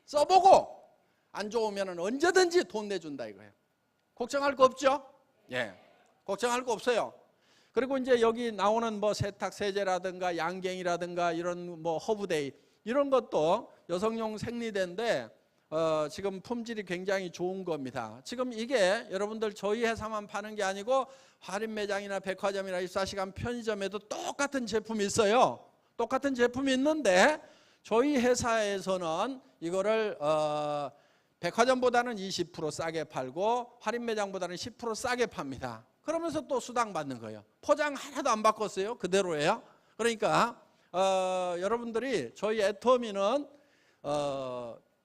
써보고 안 좋으면 언제든지 돈 내준다 이거예요. 걱정할 거 없죠? 예, 걱정할 거 없어요. 그리고 이제 여기 나오는 뭐 세탁 세제라든가 양갱이라든가 이런 뭐 허브데이 이런 것도 여성용 생리대인데 지금 품질이 굉장히 좋은 겁니다. 지금 이게 여러분들 저희 회사만 파는 게 아니고 할인 매장이나 백화점이나 24시간 편의점에도 똑같은 제품이 있어요. 똑같은 제품이 있는데 저희 회사에서는 이거를 백화점보다는 20% 싸게 팔고 할인 매장보다는 10% 싸게 팝니다. 그러면서 또 수당 받는 거예요. 포장 하나도 안 바꿨어요. 그대로예요. 그러니까 여러분들이 저희 애터미는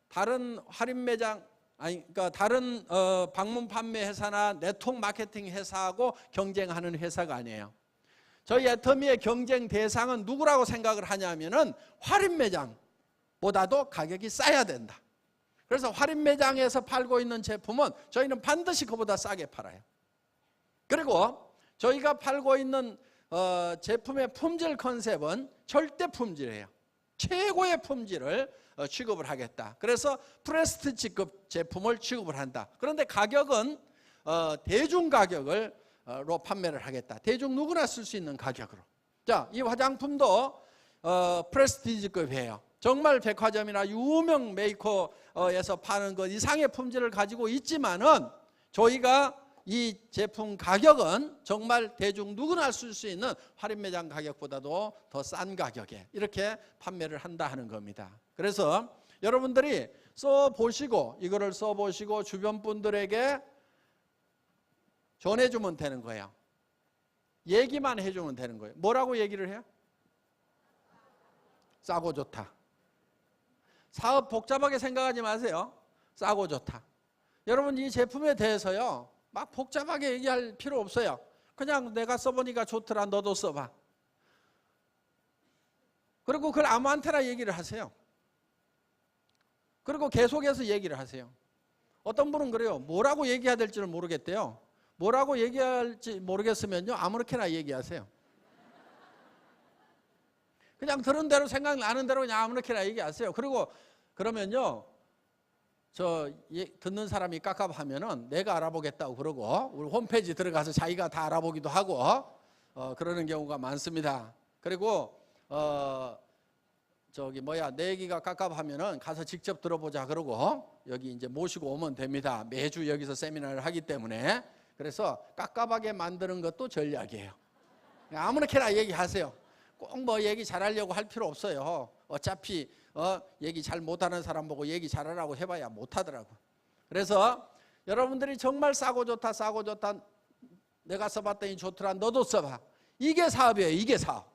다른 할인 매장 그러니까 다른 방문 판매 회사나 네트워크 마케팅 회사하고 경쟁하는 회사가 아니에요. 저희 애터미의 경쟁 대상은 누구라고 생각을 하냐면은 할인 매장보다도 가격이 싸야 된다. 그래서 할인 매장에서 팔고 있는 제품은 저희는 반드시 그보다 싸게 팔아요. 그리고 저희가 팔고 있는 제품의 품질 컨셉은 절대 품질이에요. 최고의 품질을 취급을 하겠다. 그래서 프레스티지급 제품을 취급을 한다. 그런데 가격은 대중 가격으로 판매를 하겠다. 대중 누구나 쓸 수 있는 가격으로. 자, 이 화장품도 프레스티지급이에요. 정말 백화점이나 유명 메이커에서 파는 것 이상의 품질을 가지고 있지만은 저희가 이 제품 가격은 정말 대중 누구나 쓸 수 있는 할인 매장 가격보다도 더 싼 가격에 이렇게 판매를 한다 하는 겁니다. 그래서 여러분들이 써보시고 이거를 써보시고 주변 분들에게 전해주면 되는 거예요. 얘기만 해주면 되는 거예요. 뭐라고 얘기를 해요? 싸고 좋다. 사업 복잡하게 생각하지 마세요. 싸고 좋다. 여러분 이 제품에 대해서요 막 복잡하게 얘기할 필요 없어요. 그냥 내가 써보니까 좋더라. 너도 써봐. 그리고 그걸 아무한테나 얘기를 하세요. 그리고 계속해서 얘기를 하세요. 어떤 분은 그래요. 뭐라고 얘기해야 될지를 모르겠대요. 뭐라고 얘기할지 모르겠으면요 아무렇게나 얘기하세요. 그냥 들은 대로 생각나는 대로 그냥 아무렇게나 얘기하세요. 그리고 그러면요 듣는 사람이 깝깝하면은 내가 알아보겠다고 그러고 우리 홈페이지 들어가서 자기가 다 알아보기도 하고 그러는 경우가 많습니다. 그리고 내 얘기가 깝깝하면은 가서 직접 들어보자 그러고 여기 이제 모시고 오면 됩니다. 매주 여기서 세미나를 하기 때문에. 그래서 깝깝하게 만드는 것도 전략이에요. 아무렇게나 얘기하세요. 꼭 뭐 얘기 잘하려고 할 필요 없어요. 어차피 얘기 잘 못하는 사람 보고 얘기 잘하라고 해봐야 못하더라고. 그래서 여러분들이 정말 싸고 좋다 싸고 좋다 내가 써봤더니 좋더라 너도 써봐. 이게 사업이에요. 이게 사업.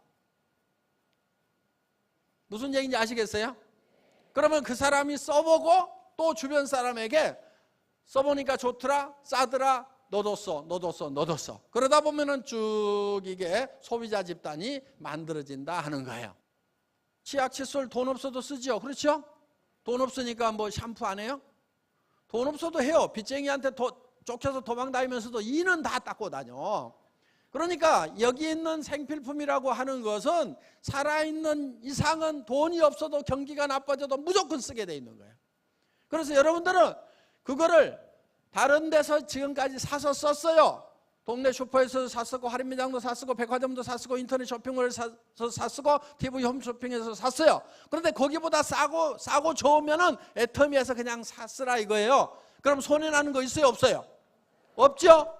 무슨 얘기인지 아시겠어요? 그러면 그 사람이 써보고 또 주변 사람에게 써보니까 좋더라 싸더라 너도 써 너도 써 너도 써. 그러다 보면은 쭉 이게 소비자 집단이 만들어진다 하는 거예요. 치약 칫솔 돈 없어도 쓰죠. 그렇죠? 돈 없으니까 뭐 샴푸 안 해요? 돈 없어도 해요. 빚쟁이한테 쫓겨서 도망다니면서도 이는 다 닦고 다녀. 그러니까 여기 있는 생필품이라고 하는 것은 살아있는 이상은 돈이 없어도 경기가 나빠져도 무조건 쓰게 돼 있는 거예요. 그래서 여러분들은 그거를 다른 데서 지금까지 사서 썼어요. 동네 슈퍼에서 샀었고, 할인매장도 샀었고, 백화점도 샀었고, 인터넷 쇼핑몰에서 샀었고, TV 홈쇼핑에서 샀어요. 그런데 거기보다 싸고 좋으면은 애터미에서 그냥 샀으라 이거예요. 그럼 손해나는 거 있어요, 없어요? 없죠?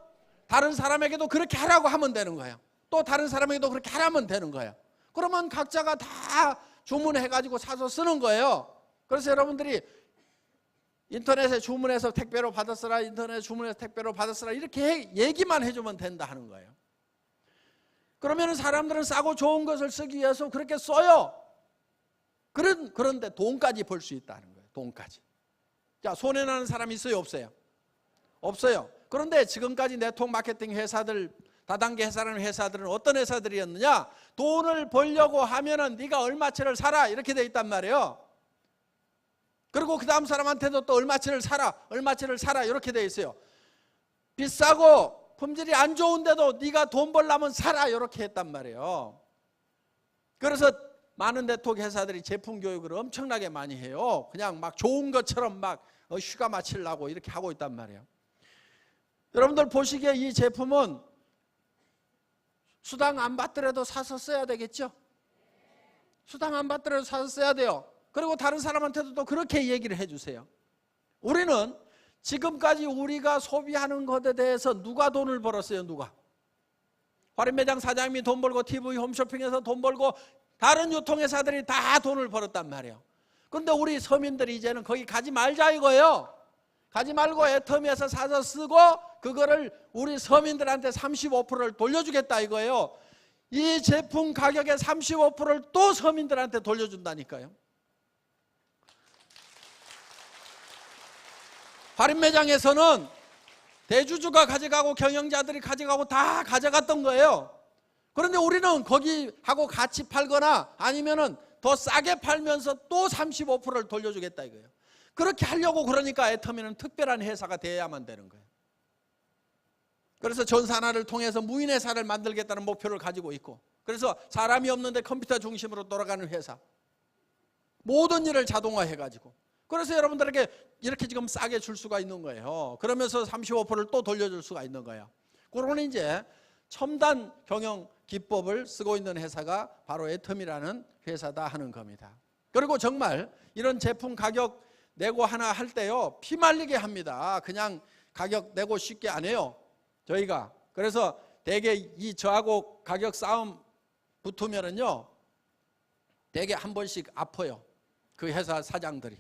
다른 사람에게도 그렇게 하라고 하면 되는 거예요. 또 다른 사람에게도 그렇게 하라면 되는 거예요. 그러면 각자가 다 주문해가지고 사서 쓰는 거예요. 그래서 여러분들이 인터넷에 주문해서 택배로 받았으라, 인터넷에 주문해서 택배로 받았으라 이렇게 얘기만 해주면 된다 하는 거예요. 그러면 사람들은 싸고 좋은 것을 쓰기 위해서 그렇게 써요. 그런데 돈까지 벌 수 있다는 거예요. 돈까지. 자, 손해나는 사람 있어요, 없어요? 없어요. 그런데 지금까지 네트워크 마케팅 회사들, 다단계 회사라는 회사들은 어떤 회사들이었느냐? 돈을 벌려고 하면은 네가 얼마치를 사라 이렇게 돼 있단 말이에요. 그리고 그 다음 사람한테도 또 얼마치를 사라 이렇게 돼 있어요. 비싸고 품질이 안 좋은데도 네가 돈 벌려면 사라 이렇게 했단 말이에요. 그래서 많은 네트워크 회사들이 제품 교육을 엄청나게 많이 해요. 그냥 막 좋은 것처럼 막 휴가 마치려고 이렇게 하고 있단 말이에요. 여러분들 보시기에 이 제품은 수당 안 받더라도 사서 써야 되겠죠? 수당 안 받더라도 사서 써야 돼요. 그리고 다른 사람한테도 또 그렇게 얘기를 해주세요. 우리는 지금까지 우리가 소비하는 것에 대해서 누가 돈을 벌었어요? 누가? 할인매장 사장님이 돈 벌고, TV 홈쇼핑에서 돈 벌고, 다른 유통회사들이 다 돈을 벌었단 말이에요. 그런데 우리 서민들이 이제는 거기 가지 말자 이거예요. 가지 말고 애터미에서 사서 쓰고 그거를 우리 서민들한테 35%를 돌려주겠다 이거예요. 이 제품 가격의 35%를 또 서민들한테 돌려준다니까요. 할인매장에서는 대주주가 가져가고 경영자들이 가져가고 다 가져갔던 거예요. 그런데 우리는 거기하고 같이 팔거나 아니면은 더 싸게 팔면서 또 35%를 돌려주겠다 이거예요. 그렇게 하려고 그러니까 애터미는 특별한 회사가 되어야만 되는 거예요. 그래서 전산화를 통해서 무인회사를 만들겠다는 목표를 가지고 있고, 그래서 사람이 없는데 컴퓨터 중심으로 돌아가는 회사, 모든 일을 자동화해가지고, 그래서 여러분들에게 이렇게 지금 싸게 줄 수가 있는 거예요. 그러면서 35%를 또 돌려줄 수가 있는 거예요. 그런 이제 첨단 경영 기법을 쓰고 있는 회사가 바로 애터미라는 회사다 하는 겁니다. 그리고 정말 이런 제품 가격 내고 하나 할 때요, 피말리게 합니다. 그냥 가격 내고 쉽게 안 해요, 저희가. 그래서 대개 저하고 가격 싸움 붙으면은요, 대개 한 번씩 아파요, 그 회사 사장들이.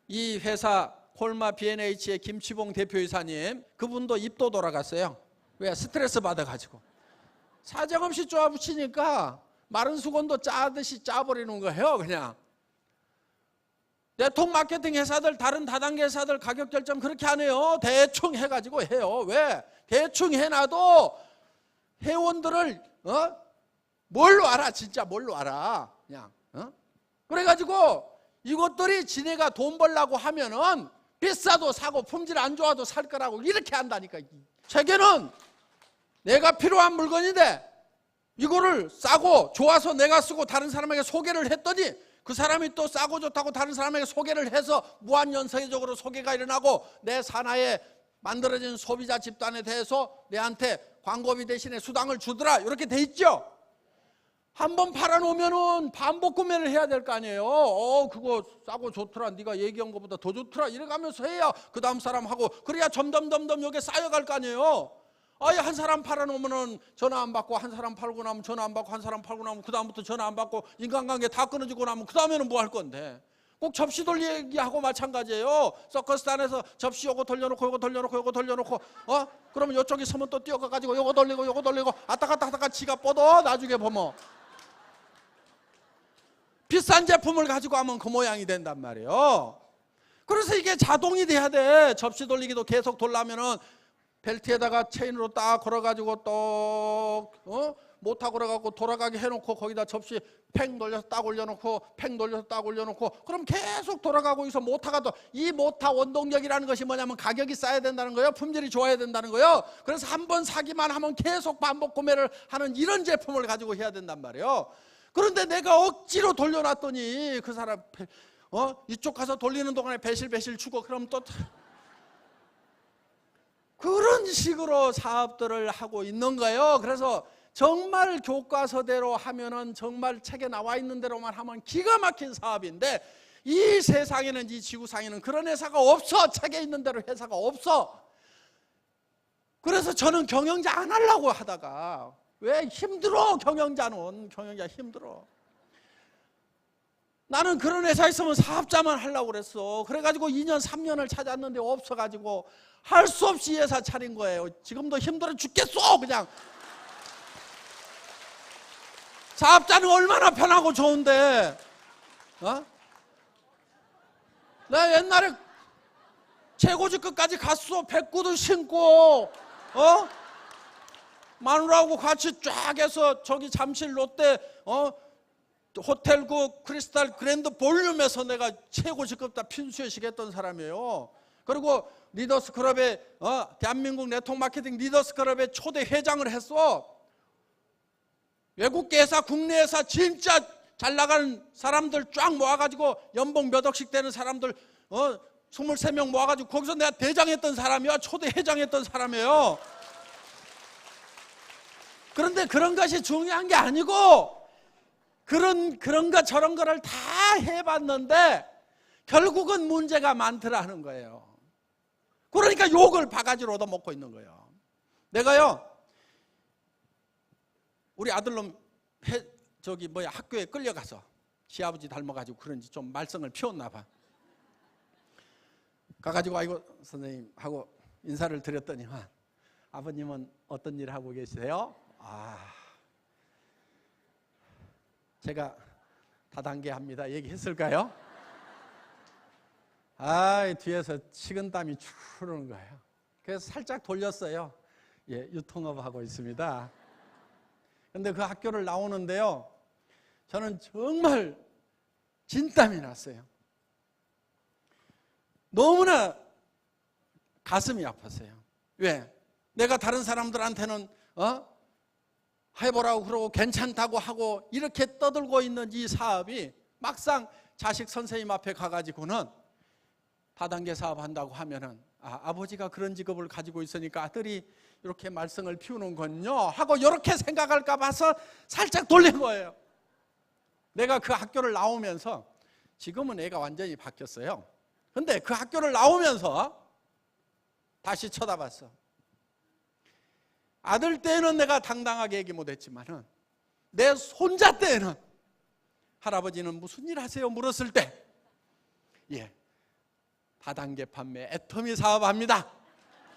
이 회사 콜마 B&H의 김치봉 대표이사님, 그분도 입도 돌아갔어요. 왜? 스트레스 받아가지고. 사정없이 쪼아붙이니까 마른 수건도 짜듯이 짜버리는 거예요, 그냥. 네트워크 마케팅 회사들, 다른 다단계 회사들 가격 결정 그렇게 안 해요. 대충 해가지고 해요. 왜? 대충 해놔도 회원들을 뭘로 알아? 진짜 뭘로 알아? 그냥 그래가지고 이것들이 지네가 돈 벌라고 하면은 비싸도 사고 품질 안 좋아도 살 거라고 이렇게 한다니까. 세계는 내가 필요한 물건인데 이거를 싸고 좋아서 내가 쓰고 다른 사람에게 소개를 했더니 그 사람이 또 싸고 좋다고 다른 사람에게 소개를 해서 무한연쇄적으로 소개가 일어나고 내 산하에 만들어진 소비자 집단에 대해서 내한테 광고비 대신에 수당을 주더라, 이렇게 돼 있죠. 한번 팔아놓으면은 반복 구매를 해야 될 거 아니에요. 그거 싸고 좋더라, 네가 얘기한 것보다 더 좋더라, 이래가면서 해야 그 다음 사람하고, 그래야 점점 여기 쌓여갈 거 아니에요. 아예 한 사람 팔아놓으면은 전화 안 받고, 한 사람 팔고 나면 전화 안 받고, 한 사람 팔고 나면 그 다음부터 전화 안 받고, 인간관계 다 끊어지고 나면 그 다음에는 뭐 할 건데. 꼭 접시 돌리기하고 마찬가지예요. 서커스단에서 접시 요거 돌려놓고 요거 돌려놓고 요거 돌려놓고 그러면 이쪽에 서면 또 뛰어가가지고 요거 돌리고 아따 갔다 지가 뻗어. 나중에 보면 비싼 제품을 가지고 하면 그 모양이 된단 말이에요. 그래서 이게 자동이 돼야 돼. 접시 돌리기도 계속 돌려면은 벨트에다가 체인으로 딱 걸어가지고 또 못하고 그래갖고 돌아가게 해놓고 거기다 접시 팽 돌려서 딱 올려놓고 팽 돌려서 딱 올려놓고 그럼 계속 돌아가고 있어. 모타가 또 이 모타 원동력이라는 것이 뭐냐면 가격이 싸야 된다는 거예요. 품질이 좋아야 된다는 거예요. 그래서 한 번 사기만 하면 계속 반복 구매를 하는 이런 제품을 가지고 해야 된단 말이에요. 그런데 내가 억지로 돌려놨더니 그 사람 이쪽 가서 돌리는 동안에 배실 주고 그럼 또 그런 식으로 사업들을 하고 있는 거예요. 그래서 정말 교과서대로 하면은 정말 책에 나와 있는 대로만 하면 기가 막힌 사업인데 이 세상에는 이 지구상에는 그런 회사가 없어. 책에 있는 대로 회사가 없어. 그래서 저는 경영자 안 하려고 하다가 왜 힘들어. 경영자 힘들어. 나는 그런 회사 있으면 사업자만 하려고 그랬어. 그래가지고 2년 3년을 찾았는데 없어가지고 할 수 없이 회사 차린 거예요. 지금도 힘들어 죽겠어. 그냥 사업자는 얼마나 편하고 좋은데. 나 옛날에 최고직급까지 갔어. 백구도 신고 마누라하고 같이 쫙 해서 저기 잠실 롯데 호텔 그 크리스탈 그랜드 볼륨에서 내가 최고직급 다 핀수회식 했던 사람이에요. 그리고 리더스 클럽에 대한민국 네트워크 마케팅 리더스 클럽에 초대 회장을 했어. 외국계 회사 국내 회사 진짜 잘 나가는 사람들 쫙 모아가지고 연봉 몇 억씩 되는 사람들 23명 모아가지고 거기서 내가 대장했던 사람이야. 초대 회장했던 사람이에요. 그런데 그런 것이 중요한 게 아니고 그런 거 저런 거를 다 해봤는데 결국은 문제가 많더라는 거예요. 그러니까 욕을 바가지로 얻어먹고 있는 거예요. 내가요 우리 아들놈 학교에 끌려가서 시아버지 닮아가지고 그런지 좀 말썽을 피웠나 봐. 가가지고 아이고 선생님 하고 인사를 드렸더니만 아버님은 어떤 일 하고 계세요? 제가 다단계 합니다. 얘기했을까요? 뒤에서 식은땀이 쭉 흐르는 거예요. 그래서 살짝 돌렸어요. 유통업 하고 있습니다. 근데 그 학교를 나오는데요, 저는 정말 진땀이 났어요. 너무나 가슴이 아팠어요. 왜? 내가 다른 사람들한테는 해보라고 그러고 괜찮다고 하고 이렇게 떠들고 있는 이 사업이 막상 자식 선생님 앞에 가가지고는 다단계 사업한다고 하면은 아버지가 그런 직업을 가지고 있으니까 아들이 이렇게 말썽을 피우는군요 하고 이렇게 생각할까 봐서 살짝 돌린 거예요. 내가 그 학교를 나오면서 지금은 애가 완전히 바뀌었어요. 근데 그 학교를 나오면서 다시 쳐다봤어. 아들 때는 내가 당당하게 얘기 못했지만은 내 손자 때는 할아버지는 무슨 일 하세요? 물었을 때 다단계 판매 애터미 사업합니다.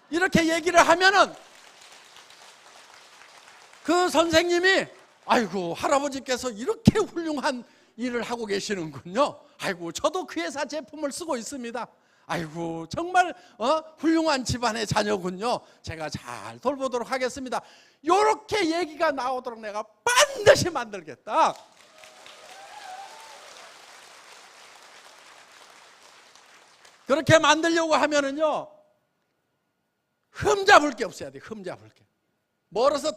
이렇게 얘기를 하면은 그 선생님이 아이고 할아버지께서 이렇게 훌륭한 일을 하고 계시는군요. 아이고 저도 그 회사 제품을 쓰고 있습니다. 아이고 정말 훌륭한 집안의 자녀군요. 제가 잘 돌보도록 하겠습니다. 이렇게 얘기가 나오도록 내가 반드시 만들겠다. 그렇게 만들려고 하면은요 흠잡을 게 없어야 돼. 흠잡을 게. 멀어서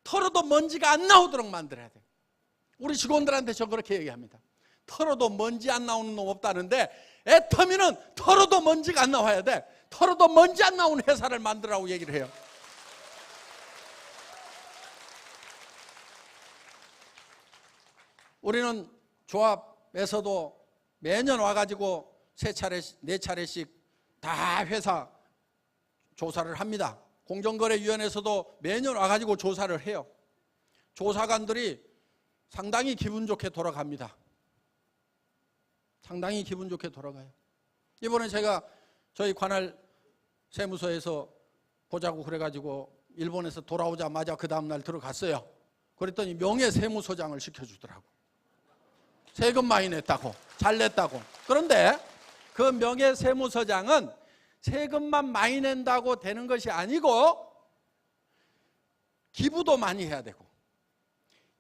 털어도 먼지가 안 나오도록 만들어야 돼. 우리 직원들한테 저 그렇게 얘기합니다. 털어도 먼지 안 나오는 놈 없다는데 애터미는 털어도 먼지가 안 나와야 돼. 털어도 먼지 안 나오는 회사를 만들라고 얘기를 해요. 우리는 조합에서도 매년 와가지고 네 차례씩 다 회사 조사를 합니다. 공정거래위원회에서도 매년 와가지고 조사를 해요. 조사관들이 상당히 기분 좋게 돌아갑니다. 상당히 기분 좋게 돌아가요. 이번에 제가 저희 관할 세무서에서 보자고 그래가지고 일본에서 돌아오자마자 그 다음날 들어갔어요. 그랬더니 명예세무서장을 시켜주더라고. 세금 많이 냈다고, 잘 냈다고. 그런데 그 명예세무서장은 세금만 많이 낸다고 되는 것이 아니고 기부도 많이 해야 되고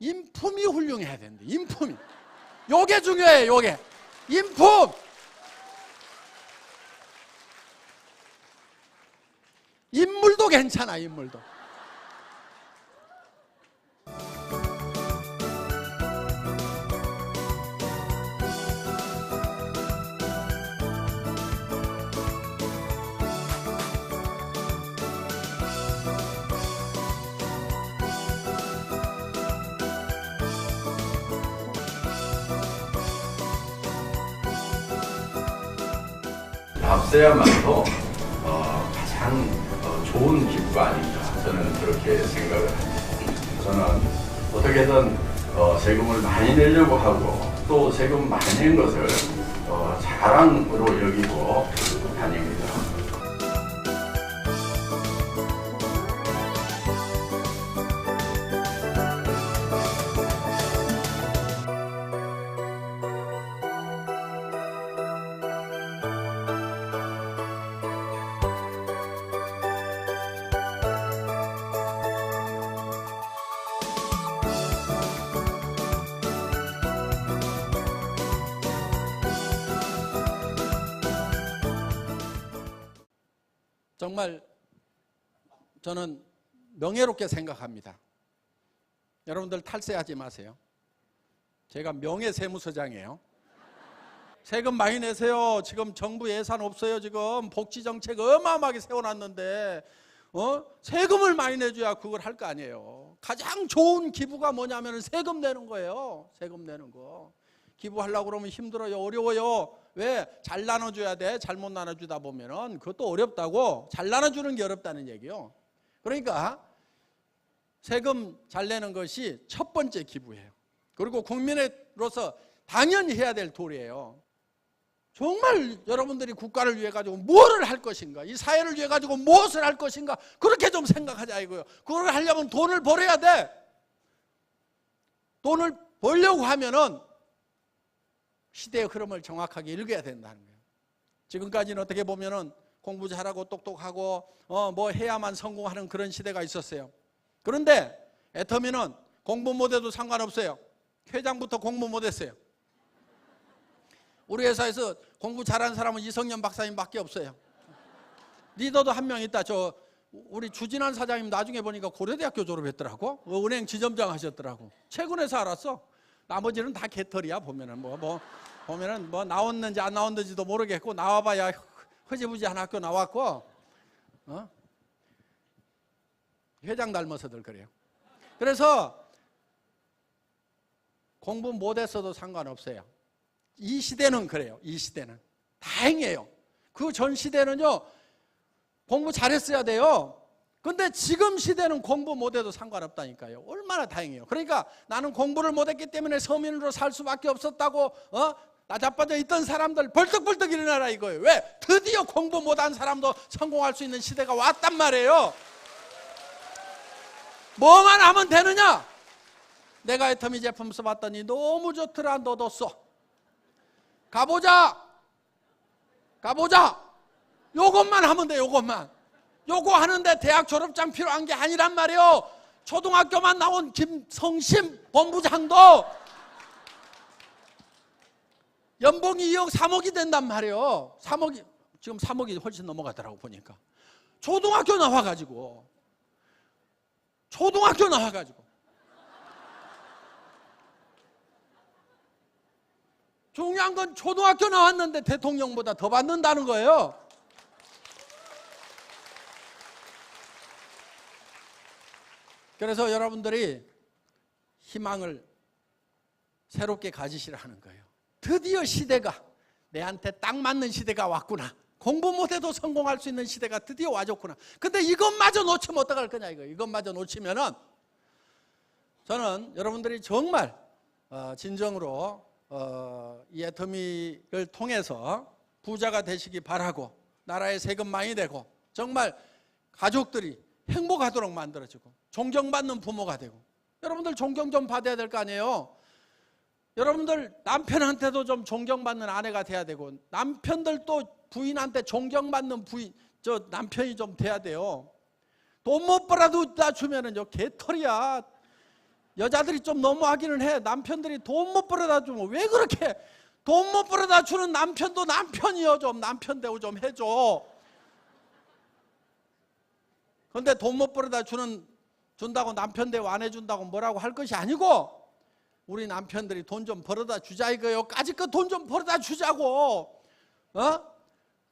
인품이 훌륭해야 된다. 인품이. 요게 중요해요. 요게. 인품. 인물도 괜찮아. 인물도. 밥써야만도 가장 좋은 기부가 아닌가 저는 그렇게 생각을 합니다. 저는 어떻게든 세금을 많이 내려고 하고 또 세금 많이 낸 것을 자랑으로 여기고 다닙니다. 정말 저는 명예롭게 생각합니다. 여러분들 탈세하지 마세요. 제가 명예세무서장이에요. 세금 많이 내세요. 지금 정부 예산 없어요. 지금 복지정책 어마어마하게 세워놨는데 세금을 많이 내줘야 그걸 할 거 아니에요. 가장 좋은 기부가 뭐냐면 세금 내는 거예요. 세금 내는 거. 기부하려고 그러면 힘들어요. 어려워요. 왜? 잘 나눠줘야 돼. 잘못 나눠주다 보면은 그것도 어렵다고. 잘 나눠주는 게 어렵다는 얘기요. 그러니까 세금 잘 내는 것이 첫 번째 기부예요. 그리고 국민으로서 당연히 해야 될 도리예요. 정말 여러분들이 국가를 위해 가지고 뭐를 할 것인가, 이 사회를 위해 가지고 무엇을 할 것인가, 그렇게 좀 생각하자 이거요. 그걸 하려면 돈을 벌어야 돼. 돈을 벌려고 하면은 시대의 흐름을 정확하게 읽어야 된다는 거예요. 지금까지는 어떻게 보면은 공부 잘하고 똑똑하고 뭐 해야만 성공하는 그런 시대가 있었어요. 그런데 애터미는 공부 못해도 상관없어요. 회장부터 공부 못했어요. 우리 회사에서 공부 잘하는 사람은 이성년 박사님밖에 없어요. 리더도 한 명 있다. 우리 주진환 사장님 나중에 보니까 고려대학교 졸업했더라고. 은행 지점장 하셨더라고. 최근에서 알았어. 나머지는 다 개털이야. 보면은 보면은 뭐 나왔는지 안 나왔는지도 모르겠고, 나와봐야 흐지부지한 학교 나왔고, 회장 닮아서들 그래요. 그래서 공부 못했어도 상관없어요. 이 시대는 그래요. 이 시대는 다행이에요. 그 전 시대는요 공부 잘했어야 돼요. 근데 지금 시대는 공부 못해도 상관없다니까요. 얼마나 다행이에요. 그러니까 나는 공부를 못했기 때문에 서민으로 살 수밖에 없었다고 나자빠져 있던 사람들 벌떡벌떡 일어나라 이거예요. 왜? 드디어 공부 못한 사람도 성공할 수 있는 시대가 왔단 말이에요. 뭐만 하면 되느냐? 내가 애터미 제품 써봤더니 너무 좋더라. 너도 써. 가보자. 요것만 하면 돼. 요거 하는데 대학 졸업장 필요한 게 아니란 말이에요. 초등학교만 나온 김성심 본부장도 연봉이 2억 3억이 된단 말이에요. 지금 3억이 훨씬 넘어가더라고 보니까. 초등학교 나와가지고 중요한 건 초등학교 나왔는데 대통령보다 더 받는다는 거예요. 그래서 여러분들이 희망을 새롭게 가지시라 하는 거예요. 드디어 시대가 내한테 딱 맞는 시대가 왔구나. 공부 못해도 성공할 수 있는 시대가 드디어 와줬구나. 근데 이것마저 놓치면 어떡할 거냐 이거예요. 이것마저 놓치면은 저는 여러분들이 정말 진정으로 이 애터미를 통해서 부자가 되시기 바라고, 나라에 세금 많이 내고 정말 가족들이 행복하도록 만들어지고 존경받는 부모가 되고, 여러분들 존경 좀 받아야 될 거 아니에요. 여러분들 남편한테도 좀 존경받는 아내가 돼야 되고, 남편들도 부인한테 존경받는 남편이 좀 돼야 돼요. 돈 못 벌어도 다 주면은 개털이야. 여자들이 좀 너무하기는 해. 남편들이 돈 못 벌어다 주면 왜 그렇게 돈 못 벌어다 주는 남편도 남편이여 좀 남편 대우 좀 해줘. 그런데 돈 못 벌어다 준다고 남편 대우 안 해준다고 뭐라고 할 것이 아니고 우리 남편들이 돈 좀 벌어다 주자 이거요. 까짓거 돈 좀 벌어다 주자고.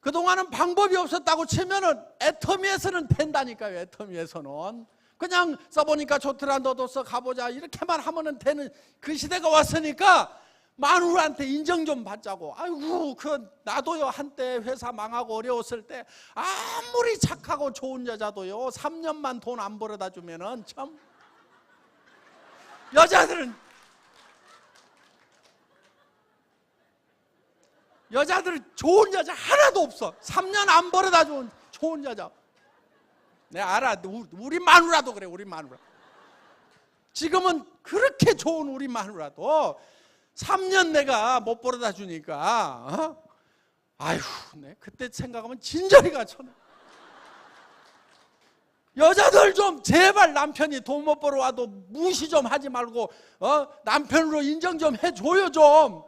그동안은 방법이 없었다고 치면은 애터미에서는 된다니까요. 애터미에서는 그냥 써보니까 좋더라 너도 써 가보자 이렇게만 하면은 되는 그 시대가 왔으니까 마누라한테 인정 좀 받자고. 아이고 나도요 한때 회사 망하고 어려웠을 때 아무리 착하고 좋은 여자도요 3년만 돈 안 벌어다 주면은 참 여자들은 좋은 여자 하나도 없어. 3년 안 벌어다 준 좋은 여자. 내가 알아. 우리 마누라도 그래. 우리 마누라. 지금은 그렇게 좋은 우리 마누라도 3년 내가 못 벌어다 주니까 아휴 내 그때 생각하면 진저리가 쳐나. 여자들 좀 제발 남편이 돈 못 벌어와도 무시 좀 하지 말고 남편으로 인정 좀 해줘요 좀.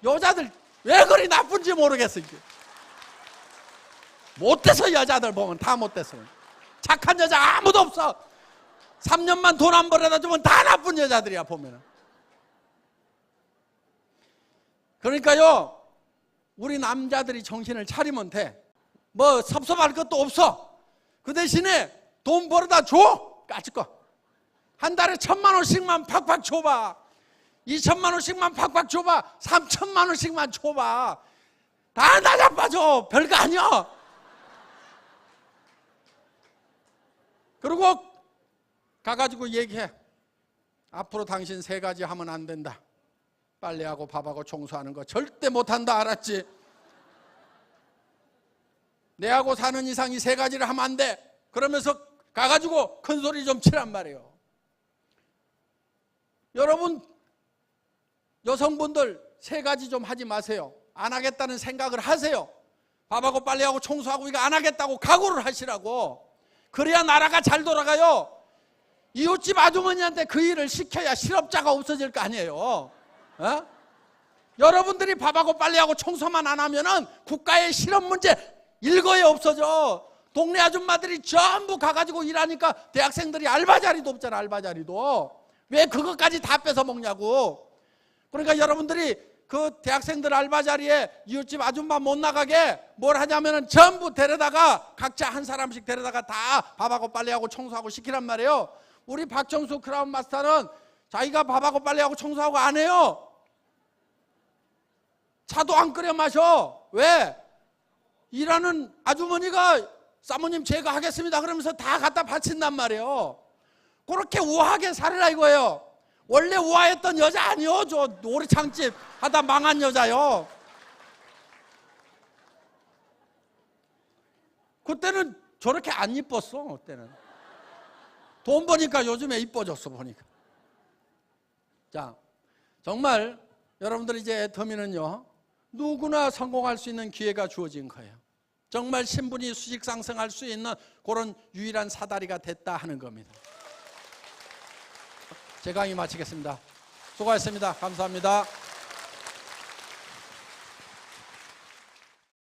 여자들 왜 그리 나쁜지 모르겠어. 이게 못돼서 여자들 보면 다 못돼서. 착한 여자 아무도 없어. 3년만 돈 안 벌어다 주면 다 나쁜 여자들이야 보면은. 그러니까요 우리 남자들이 정신을 차리면 돼. 뭐 섭섭할 것도 없어. 그 대신에 돈 벌어다 줘. 까짓거 한 달에 1,000만 원씩만 팍팍 줘봐. 2,000만 원씩만 팍팍 줘봐. 3,000만 원씩만 줘봐. 다 나자빠져. 별거 아니야. 그리고 가가지고 얘기해. 앞으로 당신 3가지 하면 안 된다. 빨래하고 밥하고 청소하는 거 절대 못한다. 알았지? 내하고 사는 이상 이 3가지를 하면 안 돼. 그러면서 가가지고 큰 소리 좀 치란 말이에요. 여러분 여성분들 3가지 좀 하지 마세요. 안 하겠다는 생각을 하세요. 밥하고 빨래하고 청소하고 이거 안 하겠다고 각오를 하시라고. 그래야 나라가 잘 돌아가요. 이웃집 아주머니한테 그 일을 시켜야 실업자가 없어질 거 아니에요. 여러분들이 밥하고 빨래하고 청소만 안 하면은 국가의 실업 문제 일거에 없어져. 동네 아줌마들이 전부 가가지고 일하니까 대학생들이 알바 자리도 없잖아. 알바 자리도. 왜 그것까지 다 뺏어 먹냐고. 그러니까 여러분들이 그 대학생들 알바 자리에 이웃집 아줌마 못 나가게 뭘 하냐면은 전부 데려다가 각자 한 사람씩 데려다가 다 밥하고 빨래하고 청소하고 시키란 말이에요. 우리 박정수 크라운 마스터는 자기가 밥하고 빨래하고 청소하고 안 해요. 차도 안 끓여 마셔. 왜? 일하는 아주머니가 사모님 제가 하겠습니다 그러면서 다 갖다 바친단 말이에요. 그렇게 우아하게 살으라 이거예요. 원래 우아했던 여자 아니요. 저 오리창집 하다 망한 여자요. 그때는 저렇게 안 이뻤어. 그때는 돈 버니까 요즘에 이뻐졌어 보니까. 자, 정말 여러분들 이제 애터미는요 누구나 성공할 수 있는 기회가 주어진 거예요. 정말 신분이 수직 상승할 수 있는 그런 유일한 사다리가 됐다 하는 겁니다. 제 강의 마치겠습니다. 수고하셨습니다. 감사합니다.